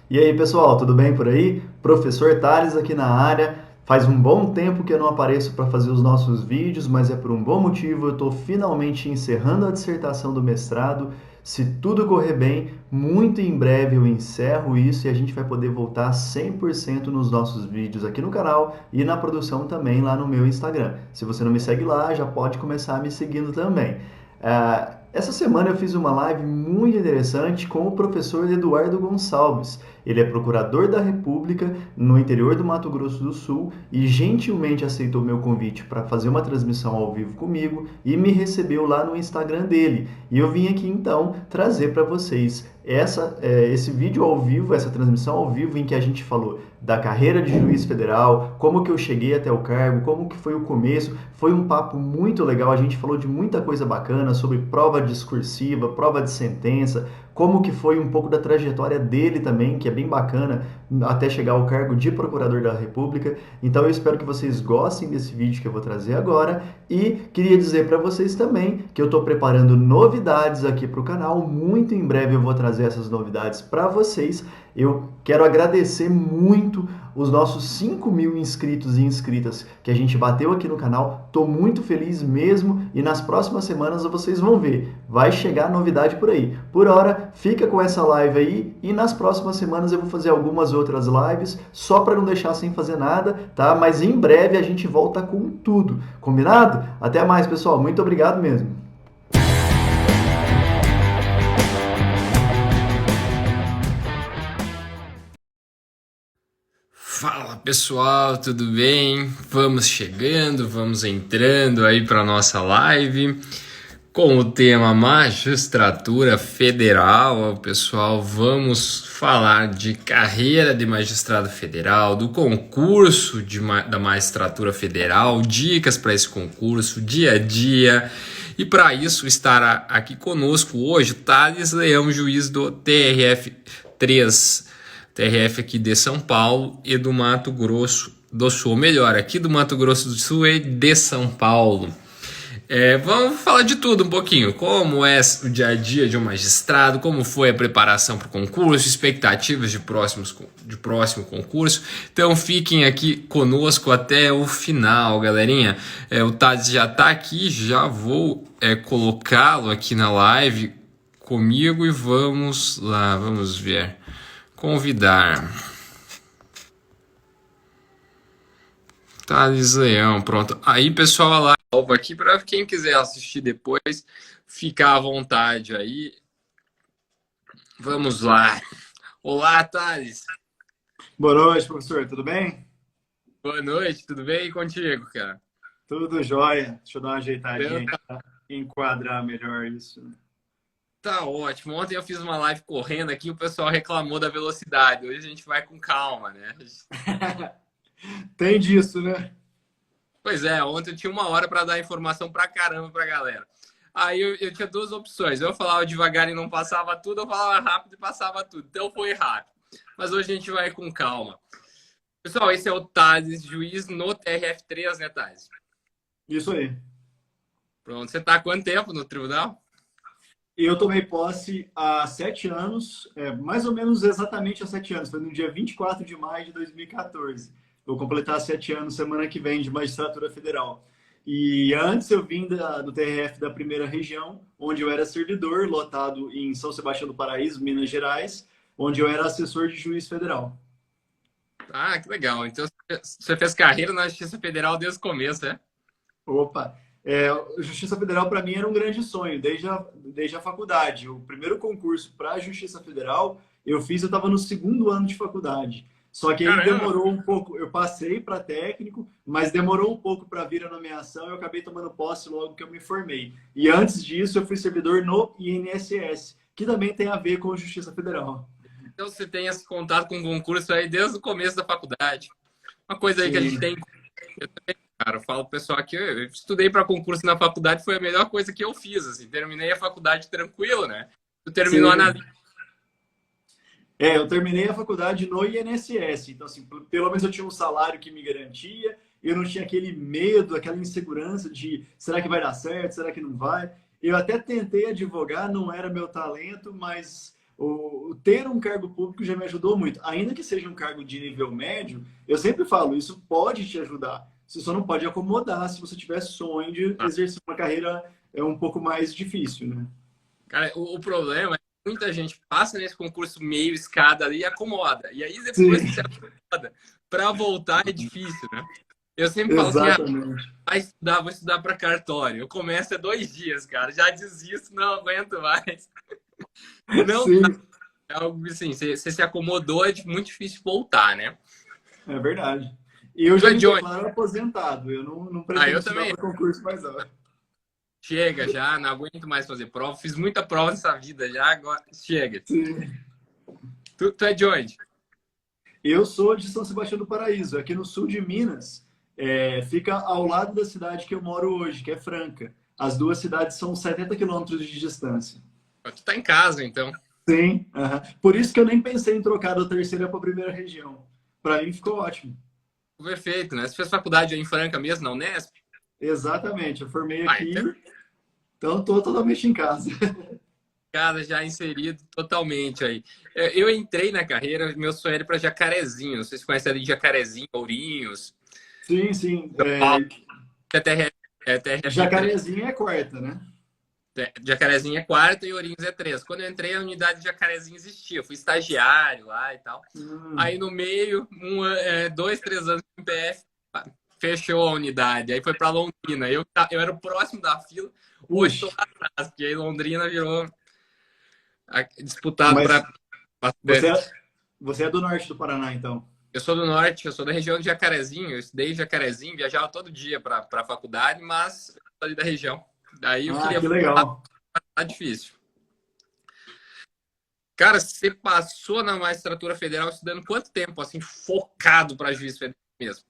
E aí, pessoal, tudo bem por aí? Professor Tales aqui na área. Faz um bom tempo que eu não apareço para fazer os nossos vídeos, mas é por um bom motivo. Eu estou finalmente encerrando a dissertação do mestrado. Se tudo correr bem, muito em breve eu encerro isso e a gente vai poder voltar 100% nos nossos vídeos aqui no canal e na produção também lá no meu Instagram. Se você não me segue lá, já pode começar me seguindo também. Essa semana eu fiz uma live muito interessante com o professor Eduardo Gonçalves. Ele é procurador da República no interior do Mato Grosso do Sul e gentilmente aceitou meu convite para fazer uma transmissão ao vivo comigo e me recebeu lá no Instagram dele. E eu vim aqui então trazer para vocês esse vídeo ao vivo, essa transmissão ao vivo em que a gente falou da carreira de juiz federal, como que eu cheguei até o cargo, como que foi o começo. Foi um papo muito legal, a gente falou de muita coisa bacana sobre prova discursiva, prova de sentença, como que foi um pouco da trajetória dele também, que é bem bacana, até chegar ao cargo de procurador da República. Então eu espero que vocês gostem desse vídeo que eu vou trazer agora e queria dizer para vocês também que eu estou preparando novidades aqui para o canal. Muito em breve eu vou trazer essas novidades para vocês. Eu quero agradecer muito os nossos 5.000 inscritos e inscritas que a gente bateu aqui no canal. Estou muito feliz mesmo e nas próximas semanas vocês vão ver. Vai chegar novidade por aí. Por hora, fica com essa live aí e nas próximas semanas eu vou fazer algumas outras lives só para não deixar sem fazer nada, tá? Mas em breve a gente volta com tudo. Combinado? Até mais, pessoal. Muito obrigado mesmo. Fala pessoal, tudo bem? Vamos chegando, vamos entrando aí para nossa live com o tema Magistratura Federal. Pessoal, vamos falar de carreira de magistrado federal, do concurso da Magistratura Federal, dicas para esse concurso, dia a dia. E para isso estará aqui conosco hoje o Thales Leão, juiz do TRF3. TRF aqui de São Paulo e do Mato Grosso do Sul, ou melhor, aqui do Mato Grosso do Sul e de São Paulo. Vamos falar de tudo um pouquinho, como é o dia a dia de um magistrado, como foi a preparação para o concurso, expectativas de próximo concurso. Então fiquem aqui conosco até o final, galerinha. O Tades já está aqui, já vou colocá-lo aqui na live comigo e vamos lá, vamos ver. Convidar Thales Leão, pronto. Aí, pessoal, a live aqui para quem quiser assistir depois, ficar à vontade aí. Vamos lá. Olá, Thales. Boa noite, professor. Tudo bem? Boa noite, tudo bem contigo, cara? Tudo jóia. Deixa eu dar uma ajeitadinha Então, aqui para enquadrar melhor isso. tá ótimo. Ontem eu fiz uma live correndo aqui, o pessoal reclamou da velocidade. Hoje a gente vai com calma, né? Tem disso, né? Pois é, ontem eu tinha 1 hora para dar informação pra caramba pra galera. Aí eu tinha duas opções. Eu falava devagar e não passava tudo, eu falava rápido e passava tudo. Então foi rápido. Mas hoje a gente vai com calma. Pessoal, esse é o Thales, juiz no TRF3, né, Thales? Isso aí. Pronto, você tá há quanto tempo no tribunal? Eu tomei posse há 7 anos, mais ou menos exatamente há 7 anos. Foi no dia 24 de maio de 2014. Vou completar 7 anos semana que vem de magistratura federal. E antes eu vim do TRF da primeira região, onde eu era servidor, lotado em São Sebastião do Paraíso, Minas Gerais, onde eu era assessor de juiz federal. Ah, que legal. Então você fez carreira na Justiça Federal desde o começo, né? Opa! Justiça Federal para mim era um grande sonho, desde a faculdade. O primeiro concurso para a Justiça Federal eu estava no segundo ano de faculdade. Só que aí Caramba! demorou um pouco, eu passei para técnico, mas demorou um pouco para vir a nomeação e eu acabei tomando posse logo que eu me formei. E antes disso eu fui servidor no INSS, que também tem a ver com a Justiça Federal. Então você tem esse contato com o concurso aí desde o começo da faculdade. Uma coisa aí que a gente Sim, tem. Cara, eu falo pro pessoal que eu estudei para concurso na faculdade, foi a melhor coisa que eu fiz, assim. Terminei a faculdade tranquilo, né? Tu terminou a sim. Eu terminei a faculdade no INSS, então assim, pelo menos eu tinha um salário que me garantia, eu não tinha aquele medo, aquela insegurança de será que vai dar certo, será que não vai? Eu até tentei advogar, não era meu talento, mas ter um cargo público já me ajudou muito. Ainda que seja um cargo de nível médio, eu sempre falo, isso pode te ajudar. Você só não pode acomodar se você tiver sonho de exercer uma carreira um pouco mais difícil, né? Cara, o problema é que muita gente passa nesse concurso meio escada ali e acomoda. E aí depois Sim, que você acomoda, para voltar é difícil, né? Eu sempre falo assim, exatamente. vou estudar para cartório. Eu começo há 2 dias, cara. Já desisto, não aguento mais. Não dá. Sim, É algo assim, você se acomodou, é muito difícil voltar, né? é verdade. E eu Tu já é me de onde? declaro aposentado. Eu não pretendo Eu estudar também. para concurso mais não. Chega já, não aguento mais fazer prova. Fiz muita prova nessa vida já, agora chega. Sim. Tu é de onde? Eu sou de São Sebastião do Paraíso, aqui no sul de Minas. Fica ao lado da cidade que eu moro hoje, que é Franca. As duas cidades são 70 quilômetros de distância. Tu tá em casa, então. Sim, aham. Por isso que eu nem pensei em trocar da terceira para a primeira região. Para mim ficou ótimo. Perfeito, né? Você fez faculdade aí em Franca mesmo, na Unesp? Exatamente, eu formei Então, aqui, então estou totalmente em casa. casa já inserido totalmente aí. Eu entrei na carreira, meu sonho era para Jacarezinho. Não sei se você conhece ali Jacarezinho, Ourinhos, Sim, sim. São Paulo, TRF 3. Jacarezinho é quarta, né? Jacarezinho é quarta e Ourinhos é 3. Quando eu entrei, a unidade de Jacarezinho existia. Eu fui estagiário lá e tal. Aí Hum, no meio, 2, 3 anos de MPF, fechou a unidade. Aí foi para Londrina. Eu era o próximo da fila. Hoje estou puxa, lá atrás, porque aí Londrina virou disputado mas para você bastante. você é do norte do Paraná, então. Eu sou do norte, eu sou da região de Jacarezinho. Eu estudei em Jacarezinho, viajava todo dia para a faculdade, mas eu sou ali da região. Daí eu Ah, queria que voltar, legal. tá difícil. Cara, você passou na magistratura federal estudando quanto tempo, assim, focado para juiz federal mesmo?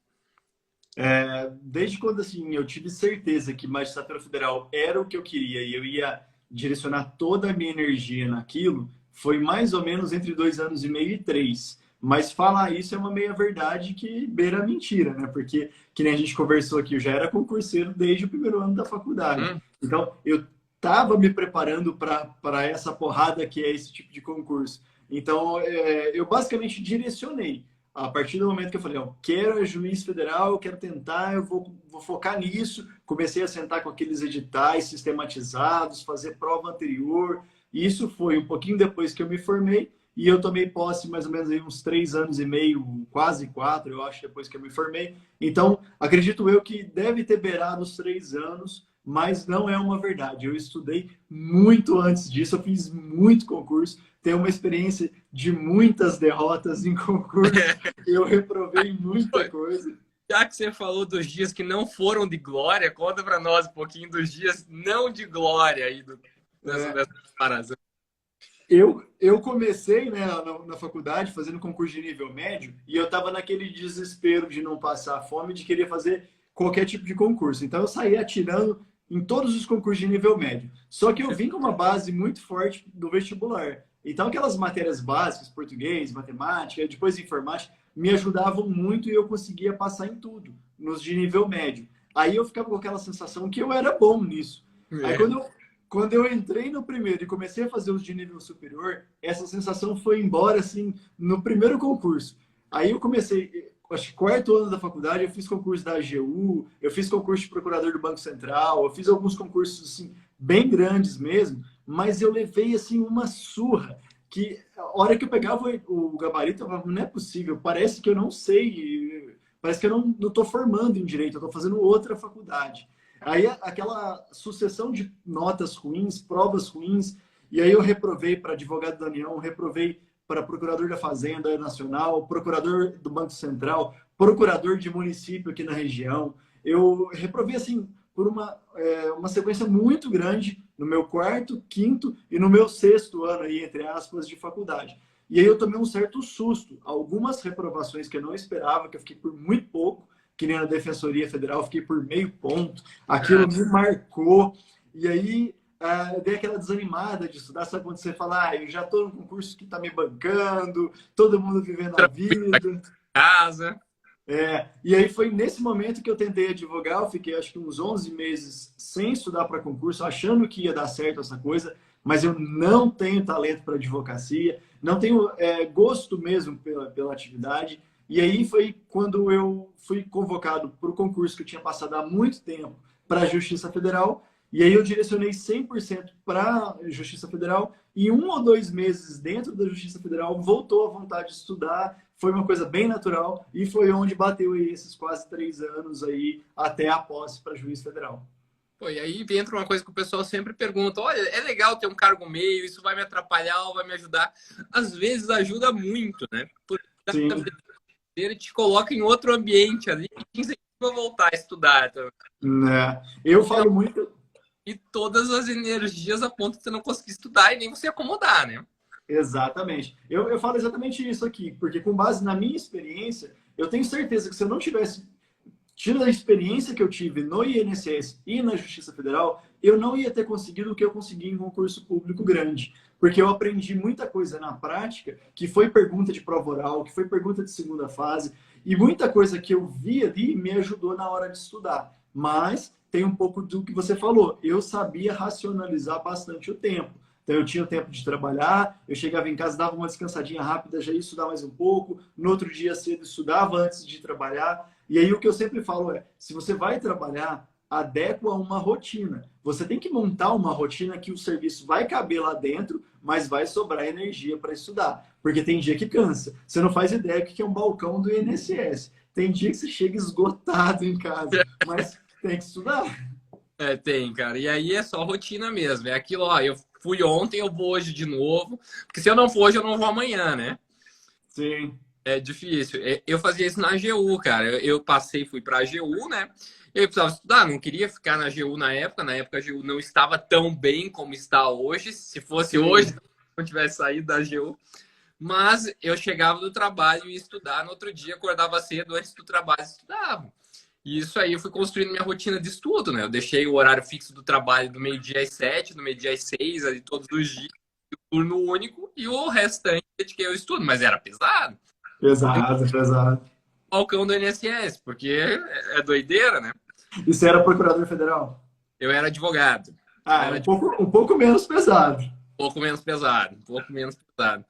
Desde quando assim eu tive certeza que magistratura federal era o que eu queria e eu ia direcionar toda a minha energia naquilo, foi mais ou menos entre 2 anos e meio e três. Mas falar isso é uma meia verdade que beira a mentira, né? Porque, que nem a gente conversou aqui, eu já era concurseiro desde o primeiro ano da faculdade. Hum? Então, eu estava me preparando para essa porrada que é esse tipo de concurso. Então, eu basicamente direcionei. A partir do momento que eu falei, eu quero juiz federal, eu quero tentar, eu vou focar nisso. Comecei a sentar com aqueles editais sistematizados, fazer prova anterior. E isso foi um pouquinho depois que eu me formei. E eu tomei posse mais ou menos aí uns 3 anos e meio, quase 4, eu acho, depois que eu me formei. Então, acredito eu que deve ter beirado os 3 anos, mas não é uma verdade. Eu estudei muito antes disso, eu fiz muito concurso, tenho uma experiência de muitas derrotas em concurso, eu reprovei muita coisa. Já que você falou dos dias que não foram de glória, conta para nós um pouquinho dos dias não de glória aí É, dessa comparação. eu comecei, né, na faculdade fazendo concurso de nível médio e eu estava naquele desespero de não passar fome, de querer fazer qualquer tipo de concurso. Então eu saía atirando em todos os concursos de nível médio. Só que eu vim com uma base muito forte do vestibular. Então aquelas matérias básicas, português, matemática, depois informática, me ajudavam muito e eu conseguia passar em tudo, nos de nível médio. Aí eu ficava com aquela sensação que eu era bom nisso. Aí É. quando eu entrei no primeiro e comecei a fazer os de nível superior, essa sensação foi embora, assim, no primeiro concurso. Aí eu comecei, acho que quarto ano da faculdade, eu fiz concurso da AGU, eu fiz concurso de procurador do Banco Central, eu fiz alguns concursos, assim, bem grandes mesmo, mas eu levei, assim, uma surra, que a hora que eu pegava o gabarito, eu falava, não é possível, parece que eu não sei, parece que eu não estou formando em direito, eu estou fazendo outra faculdade. Aí aquela sucessão de notas ruins, provas ruins, e aí eu reprovei para advogado da União, reprovei para procurador da Fazenda Nacional, procurador do Banco Central, procurador de município aqui na região. Eu reprovei assim por uma sequência muito grande no meu quarto, quinto e no meu sexto ano aí, entre aspas, de faculdade. E aí eu tomei um certo susto. Algumas reprovações que eu não esperava, que eu fiquei por muito pouco, que nem na Defensoria Federal, fiquei por meio ponto. Aquilo me marcou. E aí eu dei aquela desanimada de estudar. Sabe quando você fala, eu já estou num concurso que está me bancando, todo mundo vivendo a vida. Casa. E aí foi nesse momento que eu tentei advogar. Eu fiquei acho que uns 11 meses sem estudar para concurso, achando que ia dar certo essa coisa. mas eu não tenho talento para advocacia, não tenho gosto mesmo pela atividade. E aí foi quando eu fui convocado para o concurso que eu tinha passado há muito tempo para a Justiça Federal. E aí eu direcionei 100% para a Justiça Federal. E 1 ou 2 meses dentro da Justiça Federal voltou a vontade de estudar. Foi uma coisa bem natural e foi onde bateu aí esses quase 3 anos aí até a posse para juiz federal. Pô, e aí entra uma coisa que o pessoal sempre pergunta: olha, é legal ter um cargo meio, isso vai me atrapalhar ou vai me ajudar? Às vezes ajuda muito, né? Porque Sim, ele te coloca em outro ambiente ali e te incentiva a voltar a estudar. Então, né? Eu falo muito. e todas as energias a ponto de você não conseguir estudar e nem você acomodar, né? Exatamente. Eu falo exatamente isso aqui, porque com base na minha experiência, eu tenho certeza que se eu não tivesse tido a experiência que eu tive no INSS e na Justiça Federal, eu não ia ter conseguido o que eu consegui em concurso público grande. Porque eu aprendi muita coisa na prática, que foi pergunta de prova oral, que foi pergunta de segunda fase, e muita coisa que eu vi ali me ajudou na hora de estudar. Mas tem um pouco do que você falou. Eu sabia racionalizar bastante o tempo. Então eu tinha o tempo de trabalhar, eu chegava em casa, dava uma descansadinha rápida, já ia estudar mais um pouco, no outro dia cedo estudava antes de trabalhar. E aí o que eu sempre falo é, se você vai trabalhar, adequa uma rotina. Você tem que montar uma rotina que o serviço vai caber lá dentro, mas vai sobrar energia para estudar. Porque tem dia que cansa. Você não faz ideia do que é um balcão do INSS. Tem dia que você chega esgotado em casa, mas tem que estudar. É, tem, cara. E aí é só rotina mesmo. É aquilo, ó, eu fui ontem, eu vou hoje de novo. Porque se eu não for hoje, eu não vou amanhã, né? Sim. É difícil. Eu fazia isso na AGU, cara. Eu passei, fui para a AGU, né? Eu precisava estudar, não queria ficar na AGU na época. Na época a AGU não estava tão bem como está hoje. Se fosse Sim. hoje, não tivesse saído da AGU. Mas eu chegava do trabalho e ia estudar. No outro dia, acordava cedo antes do trabalho e estudava. E isso aí eu fui construindo minha rotina de estudo, né? Eu deixei o horário fixo do trabalho do meio-dia às 7, do meio-dia às 6, ali todos os dias, turno único, e o restante dediquei ao estudo, mas era pesado. Pesado, pesado. Balcão do INSS, porque é doideira, né? E você era procurador federal? Eu era advogado. Eu Ah, era um pouco menos pesado. um pouco menos pesado, um pouco menos pesado.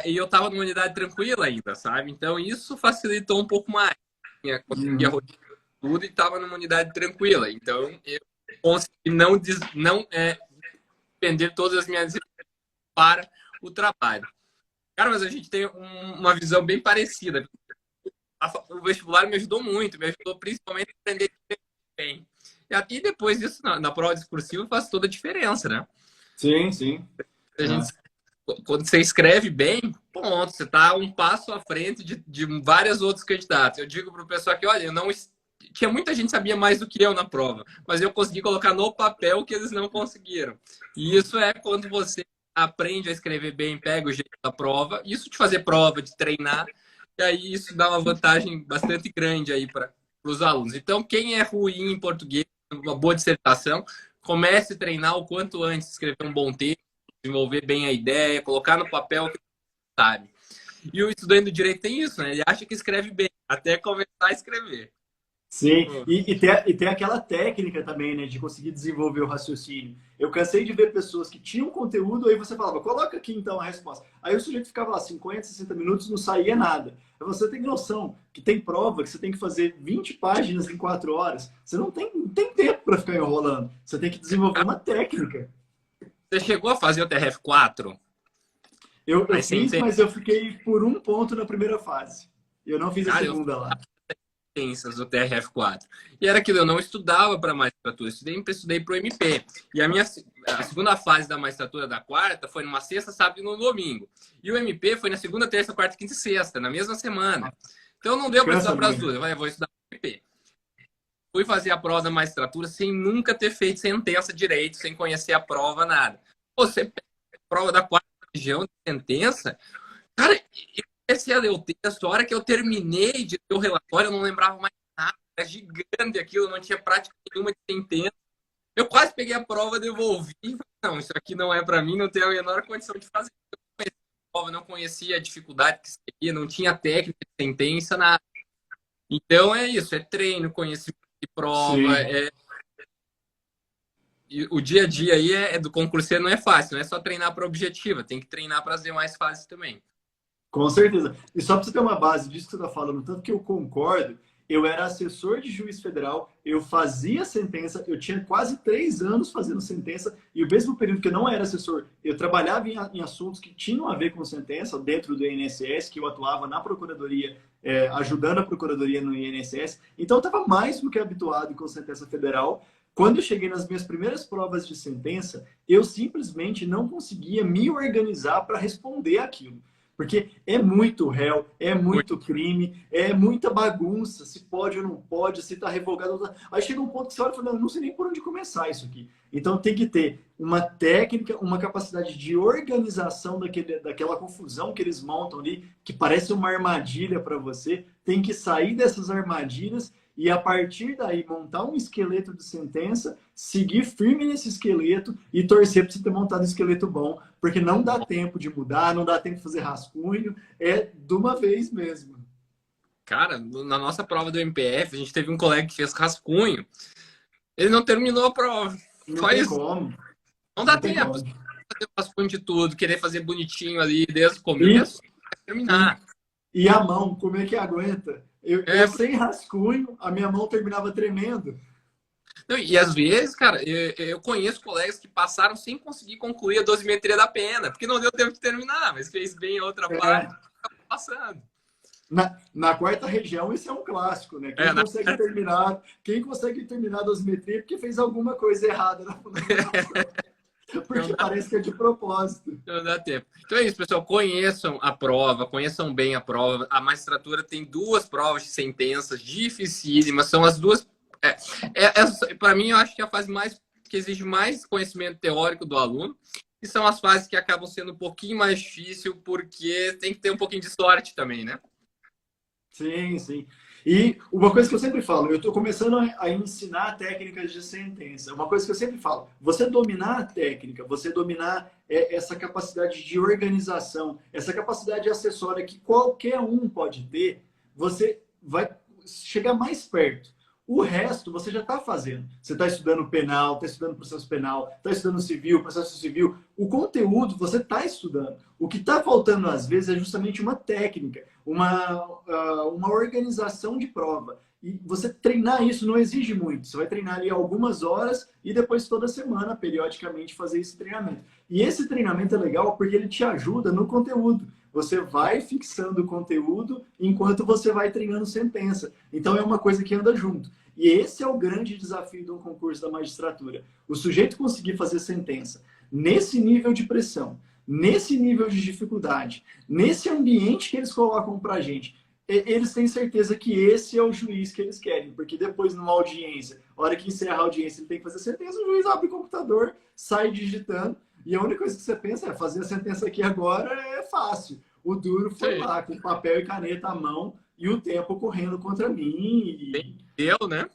E eu estava numa unidade tranquila ainda, sabe? Então isso facilitou um pouco mais. Eu conseguia Uhum. rotina tudo e estava numa unidade tranquila. Então eu consegui não despender todas as minhas para o trabalho. Cara, mas a gente tem uma visão bem parecida. O vestibular me ajudou muito, me ajudou principalmente a aprender bem. E depois disso, na prova discursiva, faz toda a diferença, né? Sim, sim. A É. gente, quando você escreve bem, ponto, você está um passo à frente de vários outros candidatos. Eu digo para o pessoal que, olha, eu não tinha muita gente que sabia mais do que eu na prova, mas eu consegui colocar no papel o que eles não conseguiram. E isso é quando você aprende a escrever bem, pega o jeito da prova, isso de fazer prova, de treinar, e aí isso dá uma vantagem bastante grande aí para os alunos. Então, quem é ruim em português, uma boa dissertação, comece a treinar o quanto antes, escrever um bom texto, desenvolver bem a ideia, colocar no papel o que sabe. E o estudante do direito tem isso, né? Ele acha que escreve bem, até começar a escrever. Sim, Pô, e tem aquela técnica também, né, de conseguir desenvolver o raciocínio. Eu cansei de ver pessoas que tinham conteúdo, aí você falava, coloca aqui então a resposta. Aí o sujeito ficava lá 50, 60 minutos, não saía nada. Aí você tem noção que tem prova que você tem que fazer 20 páginas em 4 horas. Você não tem tempo para ficar enrolando. Você tem que desenvolver uma técnica. você chegou a fazer o TRF4? Eu Mas sem fiz, ter. mas eu fiquei por um ponto na primeira fase. Eu não fiz a Cara, eu segunda lá. ciências do TRF4. E era aquilo, eu não estudava para magistratura, estudei para o MP. E a segunda fase da magistratura da quarta foi numa sexta, sábado e no domingo. E o MP foi na segunda, terça, quarta, quinta e sexta, na mesma semana. Então não deu para estudar Cansa para as muito. duas. Eu falei, vou estudar para o MP. Fui fazer a prova da magistratura sem nunca ter feito sentença direito, sem conhecer a prova, nada. Você pega a prova da quarta região de sentença, cara, eu comecei a ler o texto, a hora que eu terminei de ler o relatório, eu não lembrava mais nada, era gigante aquilo, não tinha prática nenhuma de sentença. Eu quase peguei a prova, devolvi, e falei, não, isso aqui não é para mim, não tenho a menor condição de fazer. Eu não conhecia a prova, não conhecia a dificuldade que seria, não tinha técnica de sentença, nada. Então é isso, é treino, conhecimento de prova, Sim. E o dia a dia aí do concurseiro não é fácil, não é só treinar para objetiva, tem que treinar para as demais fases também. Com certeza. E só para você ter uma base disso que você está falando, tanto que eu concordo, eu era assessor de juiz federal, eu fazia sentença, eu tinha quase 3 anos fazendo sentença, e o mesmo período que eu não era assessor, eu trabalhava em assuntos que tinham a ver com sentença, dentro do INSS, que eu atuava na procuradoria, ajudando a procuradoria no INSS. Então, eu estava mais do que habituado com sentença federal. Quando eu cheguei nas minhas primeiras provas de sentença, eu simplesmente não conseguia me organizar para responder aquilo. Porque é muito réu, é muito crime, é muita bagunça, se pode ou não pode, se está revogado. Aí chega um ponto que você olha e fala, não, eu não sei nem por onde começar isso aqui. Então tem que ter uma técnica, uma capacidade de organização daquela confusão que eles montam ali, que parece uma armadilha para você. Tem que sair dessas armadilhas e, a partir daí, montar um esqueleto de sentença, seguir firme nesse esqueleto e torcer para você ter montado um esqueleto bom, porque não dá tempo de mudar, não dá tempo de fazer rascunho, é de uma vez mesmo. Cara, na nossa prova do MPF, a gente teve um colega que fez rascunho, ele não terminou a prova. Não Só tem isso. como. Não dá Não tem tempo. como. Fazer rascunho de tudo, querer fazer bonitinho ali desde o E, começo, terminar. e a mão, como é que aguenta? É, Eu sem rascunho, a minha mão terminava tremendo. não, e às vezes, cara, eu conheço colegas que passaram sem conseguir concluir a dosimetria da pena, porque não deu tempo de terminar, mas fez bem a outra parte, É, passando. na quarta região, esse é um clássico, né? É, Quem consegue terminar a dosimetria é porque fez alguma coisa errada na fundamentação. não Porque dá, parece que é de propósito. não dá tempo. Então é isso, pessoal. Conheçam a prova, conheçam bem a prova. A magistratura tem duas provas de sentenças dificílimas. São as duas. Para mim, eu acho que é a fase mais que exige mais conhecimento teórico do aluno. E são as fases que acabam sendo um pouquinho mais difícil, porque tem que ter um pouquinho de sorte também, né? Sim, sim. E uma coisa que eu sempre falo, eu estou começando a ensinar técnicas de sentença. Uma coisa que eu sempre falo, você dominar a técnica, você dominar essa capacidade de organização, essa capacidade acessória que qualquer um pode ter, você vai chegar mais perto. O resto você já está fazendo. Você está estudando penal, está estudando processo penal, está estudando civil, processo civil. O conteúdo você está estudando. O que está faltando às vezes é justamente uma técnica, uma organização de prova. E você treinar isso não exige muito. Você vai treinar ali algumas horas e depois toda semana, periodicamente, fazer esse treinamento. E esse treinamento é legal porque ele te ajuda no conteúdo. Você vai fixando o conteúdo enquanto você vai treinando sentença. Então é uma coisa que anda junto. E esse é o grande desafio de um concurso da magistratura. O sujeito conseguir fazer sentença nesse nível de pressão, nesse nível de dificuldade, nesse ambiente que eles colocam para a gente, eles têm certeza que esse é o juiz que eles querem, porque depois, numa audiência, a hora que encerra a audiência, ele tem que fazer sentença, o juiz abre o computador, sai digitando, e a única coisa que você pensa é fazer a sentença aqui agora é fácil. O duro foi Sim. lá, com papel e caneta à mão, e o tempo correndo contra mim. Deu, né?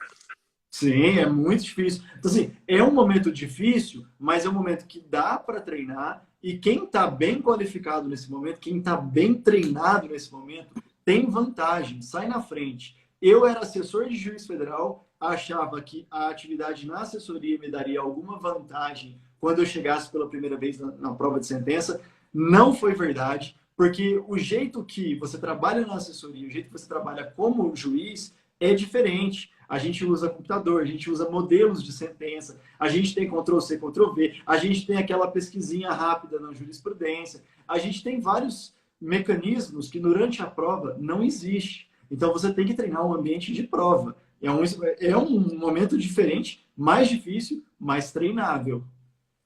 Sim, é muito difícil. Então, assim, é um momento difícil, mas é um momento que dá para treinar. E quem está bem qualificado nesse momento, quem está bem treinado nesse momento, tem vantagem, sai na frente. Eu era assessor de juiz federal, achava que a atividade na assessoria me daria alguma vantagem quando eu chegasse pela primeira vez na prova de sentença. Não foi verdade, porque o jeito que você trabalha na assessoria, o jeito que você trabalha como juiz é diferente. A gente usa computador, a gente usa modelos de sentença, a gente tem Ctrl+C, Ctrl+V, a gente tem aquela pesquisinha rápida na jurisprudência, a gente tem vários mecanismos que durante a prova não existe. Então você tem que treinar um ambiente de prova. É um momento diferente, mais difícil, mais treinável.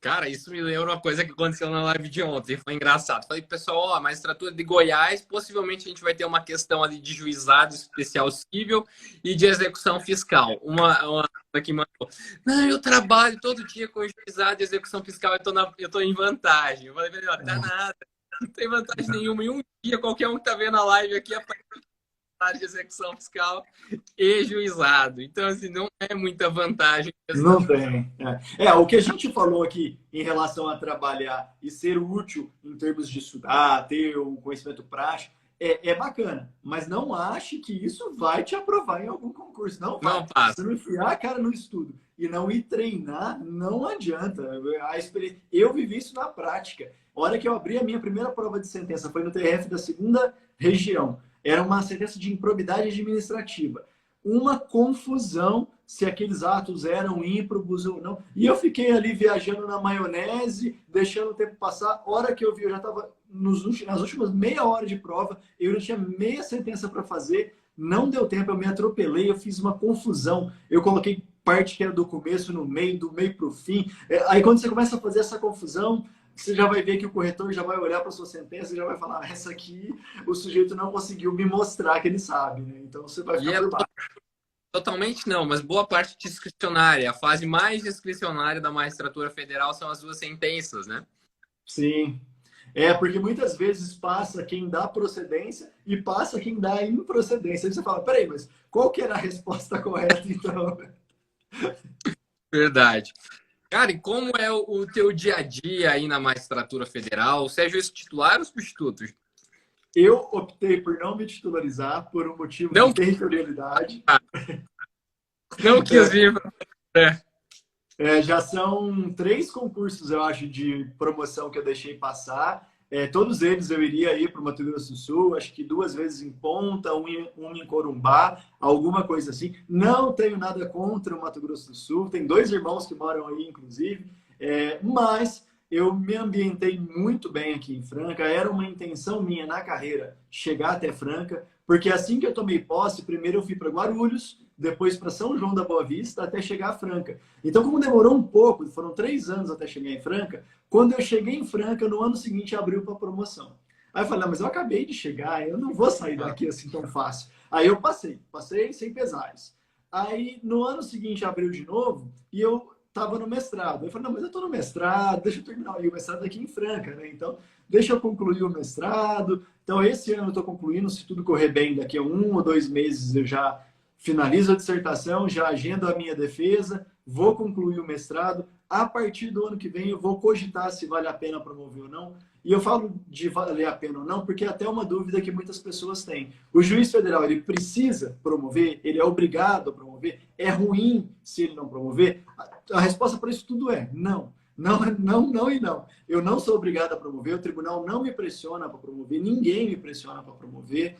Cara, isso me lembra uma coisa que aconteceu na live de ontem. Foi engraçado. Falei, pessoal, ó, a magistratura de Goiás, possivelmente a gente vai ter uma questão ali de juizado especial civil e de execução fiscal. Uma que mandou, não, eu trabalho todo dia com juizado e execução fiscal, eu tô em vantagem. Eu falei, melhor, tá nada. Não tem vantagem nenhuma. Em um dia, qualquer um que tá vendo a live aqui, de execução fiscal e juizado. Então, assim, não é muita vantagem. Não tem. O que a gente falou aqui em relação a trabalhar e ser útil em termos de estudar, ter um conhecimento prático, é bacana, mas não ache que isso vai te aprovar em algum concurso. Não vai. Não Se passa. você não enfiar a cara no estudo e não ir treinar, não adianta. Eu vivi isso na prática. A hora que eu abri a minha primeira prova de sentença foi no TRF da segunda região. Era uma sentença de improbidade administrativa. Uma confusão se aqueles atos eram ímprobos ou não. E eu fiquei ali viajando na maionese, deixando o tempo passar. A hora que eu vi, eu já estava nas últimas meia hora de prova, eu já tinha meia sentença para fazer, não deu tempo, eu me atropelei, eu fiz uma confusão. Eu coloquei parte que era do começo no meio, do meio para o fim. Aí quando você começa a fazer essa confusão, você já vai ver que o corretor já vai olhar para sua sentença e já vai falar: essa aqui o sujeito não conseguiu me mostrar que ele sabe, né? Então você vai E ficar é por baixo. totalmente não, mas boa parte discricionária. A fase mais discricionária da magistratura federal são as duas sentenças, né? Sim. Porque muitas vezes passa quem dá procedência e passa quem dá improcedência. Aí você fala: peraí, mas qual que era a resposta correta, então? Verdade. Cara, e como é o teu dia a dia aí na magistratura federal? Você é juiz titular ou substituto? Eu optei por não me titularizar por um motivo de Não, territorialidade. não quis vir. É. Já são 3 concursos, eu acho, de promoção que eu deixei passar. Todos eles eu iria ir para o Mato Grosso do Sul, acho que 2 vezes em Ponta, um em Corumbá, alguma coisa assim. Não tenho nada contra o Mato Grosso do Sul, tem 2 irmãos que moram aí, inclusive, mas eu me ambientei muito bem aqui em Franca. Era uma intenção minha na carreira chegar até Franca, porque assim que eu tomei posse, primeiro eu fui para Guarulhos, depois para São João da Boa Vista, até chegar a Franca. Então, como demorou um pouco, foram 3 anos até chegar em Franca, quando eu cheguei em Franca, no ano seguinte abriu para promoção. Aí eu falei: mas eu acabei de chegar, eu não vou sair daqui assim tão fácil. Aí eu passei sem pesares. Aí no ano seguinte abriu de novo e eu estava no mestrado. Eu falei: não, mas eu estou no mestrado, deixa eu terminar. E o mestrado aqui em Franca, né? Então, deixa eu concluir o mestrado. Então, esse ano eu estou concluindo, se tudo correr bem, daqui a 1 ou 2 meses eu já finalizo a dissertação, já agendo a minha defesa, vou concluir o mestrado. A partir do ano que vem eu vou cogitar se vale a pena promover ou não. E eu falo de valer a pena ou não, porque é até uma dúvida que muitas pessoas têm. O juiz federal, ele precisa promover? Ele é obrigado a promover? É ruim se ele não promover? A resposta para isso tudo é não. Não, não, não e não. Eu não sou obrigado a promover, o tribunal não me pressiona para promover, ninguém me pressiona para promover.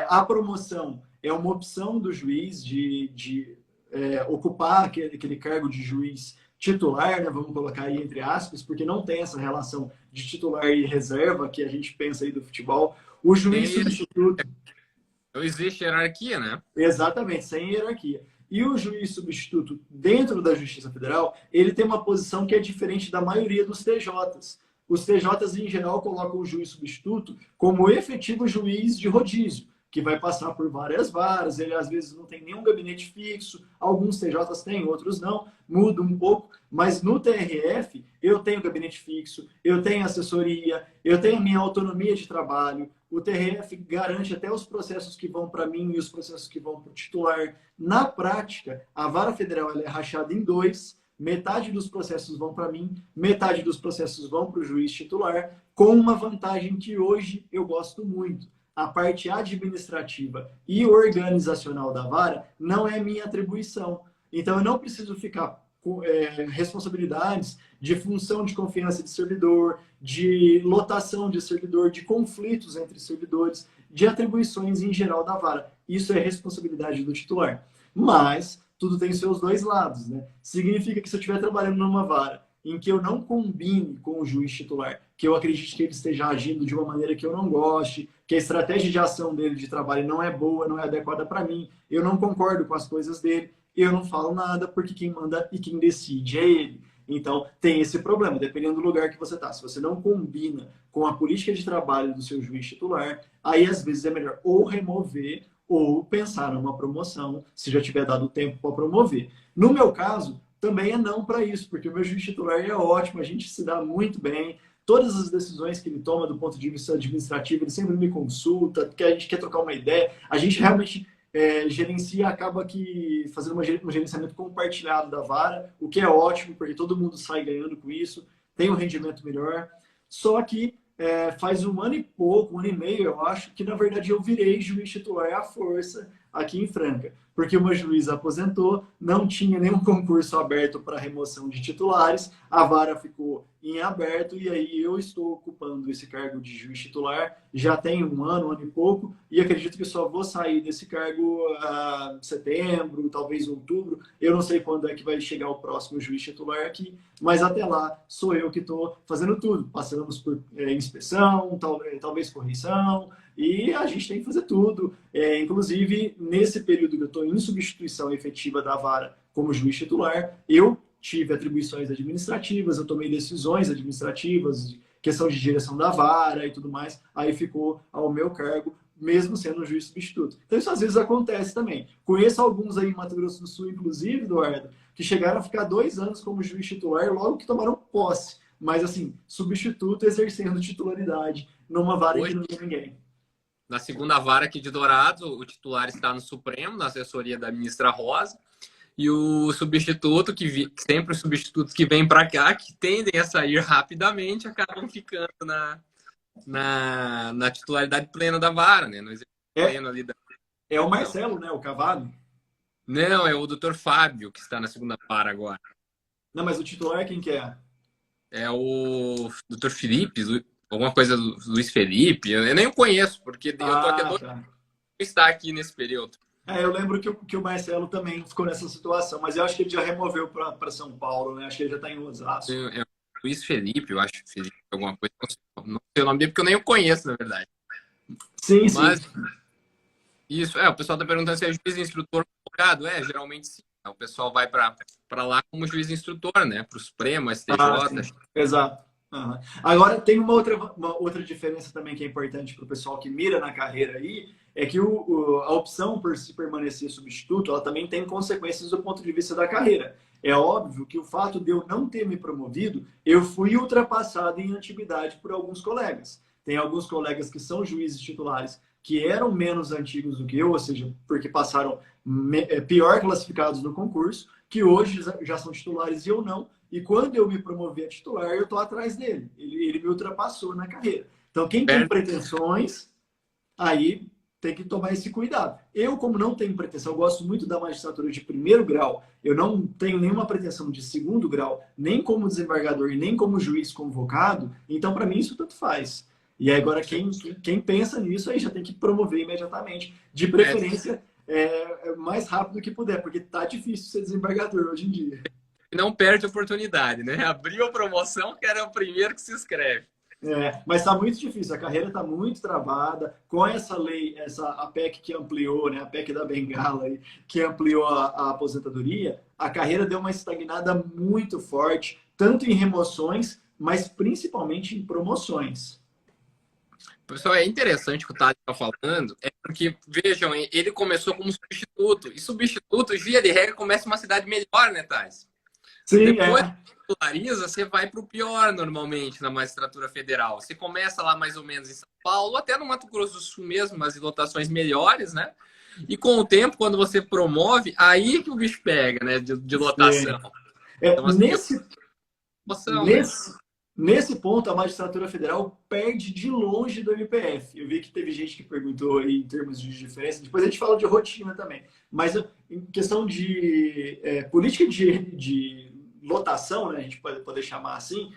A promoção é uma opção do juiz de ocupar aquele cargo de juiz titular, né, vamos colocar aí entre aspas, porque não tem essa relação de titular e reserva que a gente pensa aí do futebol. O juiz substituto. Não existe hierarquia, né? Exatamente, sem hierarquia. E o juiz substituto dentro da Justiça Federal, ele tem uma posição que é diferente da maioria dos TJs. Os TJs, em geral, colocam o juiz substituto como efetivo juiz de rodízio, que vai passar por várias varas, ele às vezes não tem nenhum gabinete fixo, alguns TJs têm, outros não, muda um pouco, mas no TRF eu tenho gabinete fixo, eu tenho assessoria, eu tenho a minha autonomia de trabalho, o TRF garante até os processos que vão para mim e os processos que vão para o titular. Na prática, a vara federal ela é rachada em 2, metade dos processos vão para mim, metade dos processos vão para o juiz titular, com uma vantagem que hoje eu gosto muito. A parte administrativa e organizacional da vara não é minha atribuição. Então, eu não preciso ficar com responsabilidades de função de confiança de servidor, de lotação de servidor, de conflitos entre servidores, de atribuições em geral da vara. Isso é responsabilidade do titular. Mas tudo tem seus 2 lados, né? Significa que se eu estiver trabalhando numa vara em que eu não combine com o juiz titular, que eu acredite que ele esteja agindo de uma maneira que eu não goste, que a estratégia de ação dele de trabalho não é boa, não é adequada para mim, eu não concordo com as coisas dele, eu não falo nada, porque quem manda e quem decide é ele. Então, tem esse problema, dependendo do lugar que você está. Se você não combina com a política de trabalho do seu juiz titular, aí às vezes é melhor ou remover ou pensar numa promoção, se já tiver dado tempo para promover. No meu caso, também é não para isso, porque o meu juiz titular é ótimo, a gente se dá muito bem, todas as decisões que ele toma do ponto de vista administrativo, ele sempre me consulta, porque a gente quer trocar uma ideia, a gente realmente gerencia, acaba que fazendo um gerenciamento compartilhado da vara, o que é ótimo, porque todo mundo sai ganhando com isso, tem um rendimento melhor. Só que faz um ano e pouco, um ano e meio, eu acho, que na verdade eu virei juiz titular à força aqui em Franca. Porque o meu juiz aposentou, não tinha nenhum concurso aberto para remoção de titulares, a vara ficou em aberto e aí eu estou ocupando esse cargo de juiz titular já tem um ano e pouco, e acredito que só vou sair desse cargo em setembro, talvez outubro. Eu não sei quando é que vai chegar o próximo juiz titular aqui, mas até lá sou eu que estou fazendo tudo. Passamos por inspeção, talvez correção, e a gente tem que fazer tudo. Inclusive, nesse período que eu estou em substituição efetiva da vara como juiz titular, eu tive atribuições administrativas, eu tomei decisões administrativas, questão de direção da vara e tudo mais, aí ficou ao meu cargo, mesmo sendo um juiz substituto. Então isso às vezes acontece também. Conheço alguns aí em Mato Grosso do Sul, inclusive, Eduardo, que chegaram a ficar 2 anos como juiz titular logo que tomaram posse, mas assim, substituto exercendo titularidade numa vara que não tem ninguém. Na segunda vara aqui de Dourados, o titular está no Supremo, na assessoria da ministra Rosa, e o substituto, sempre os substitutos que vêm para cá, que tendem a sair rapidamente, acabam ficando na titularidade plena da vara, né? No pleno ali é o Marcelo, né? O Cavalo. Não, é o doutor Fábio, que está na segunda vara agora. Não, mas o titular quem que é? É o doutor Felipe, alguma coisa do Luiz Felipe. Eu nem o conheço, porque eu tô aqui está aqui nesse período. Eu lembro que o Marcelo também ficou nessa situação, mas eu acho que ele já removeu para São Paulo, né? Acho que ele já está em Osasco. É o Luiz Felipe, eu acho, Felipe, alguma coisa. Não sei o nome dele, porque eu nem o conheço, na verdade. Sim, mas, sim. Isso, o pessoal está perguntando se é juiz instrutor convocado. Geralmente sim. O pessoal vai para lá como juiz instrutor, né? Para o Supremo, STJ. Exato. Uhum. Agora, tem uma outra diferença também que é importante para o pessoal que mira na carreira aí, é que a opção por se permanecer substituto, ela também tem consequências do ponto de vista da carreira. É óbvio que o fato de eu não ter me promovido, eu fui ultrapassado em antiguidade por alguns colegas. Tem alguns colegas que são juízes titulares que eram menos antigos do que eu, ou seja, porque passaram pior classificados no concurso, que hoje já são titulares e eu não. E quando eu me promovi a titular, eu estou atrás dele. Ele me ultrapassou na carreira. Então, quem tem pretensões, aí tem que tomar esse cuidado. Eu, como não tenho pretensão, eu gosto muito da magistratura de primeiro grau, eu não tenho nenhuma pretensão de segundo grau, nem como desembargador e nem como juiz convocado, então, para mim, isso tanto faz. E agora, quem pensa nisso, aí já tem que promover imediatamente. De preferência, mais rápido que puder, porque tá difícil ser desembargador hoje em dia. Não perde a oportunidade, né? Abriu a promoção, que era o primeiro que se inscreve. Mas está muito difícil, a carreira está muito travada. Com essa lei, a PEC que ampliou, né, a PEC da Bengala, aí, que ampliou a aposentadoria, a carreira deu uma estagnada muito forte, tanto em remoções, mas principalmente em promoções. Pessoal, é interessante o que o Thales está falando, porque, vejam, ele começou como substituto, e substituto, via de regra, começa uma cidade melhor, né, Thales? Sim, depois que titulariza, você vai para o pior normalmente na magistratura federal. Você começa lá mais ou menos em São Paulo, até no Mato Grosso do Sul mesmo, mas em lotações melhores, né? E com o tempo, quando você promove, aí que o bicho pega, né? De lotação. Então, nesse ponto, a magistratura federal perde de longe do MPF. Eu vi que teve gente que perguntou aí em termos de diferença. Depois a gente fala de rotina também. Mas em questão de política de lotação, né, a gente pode poder chamar assim,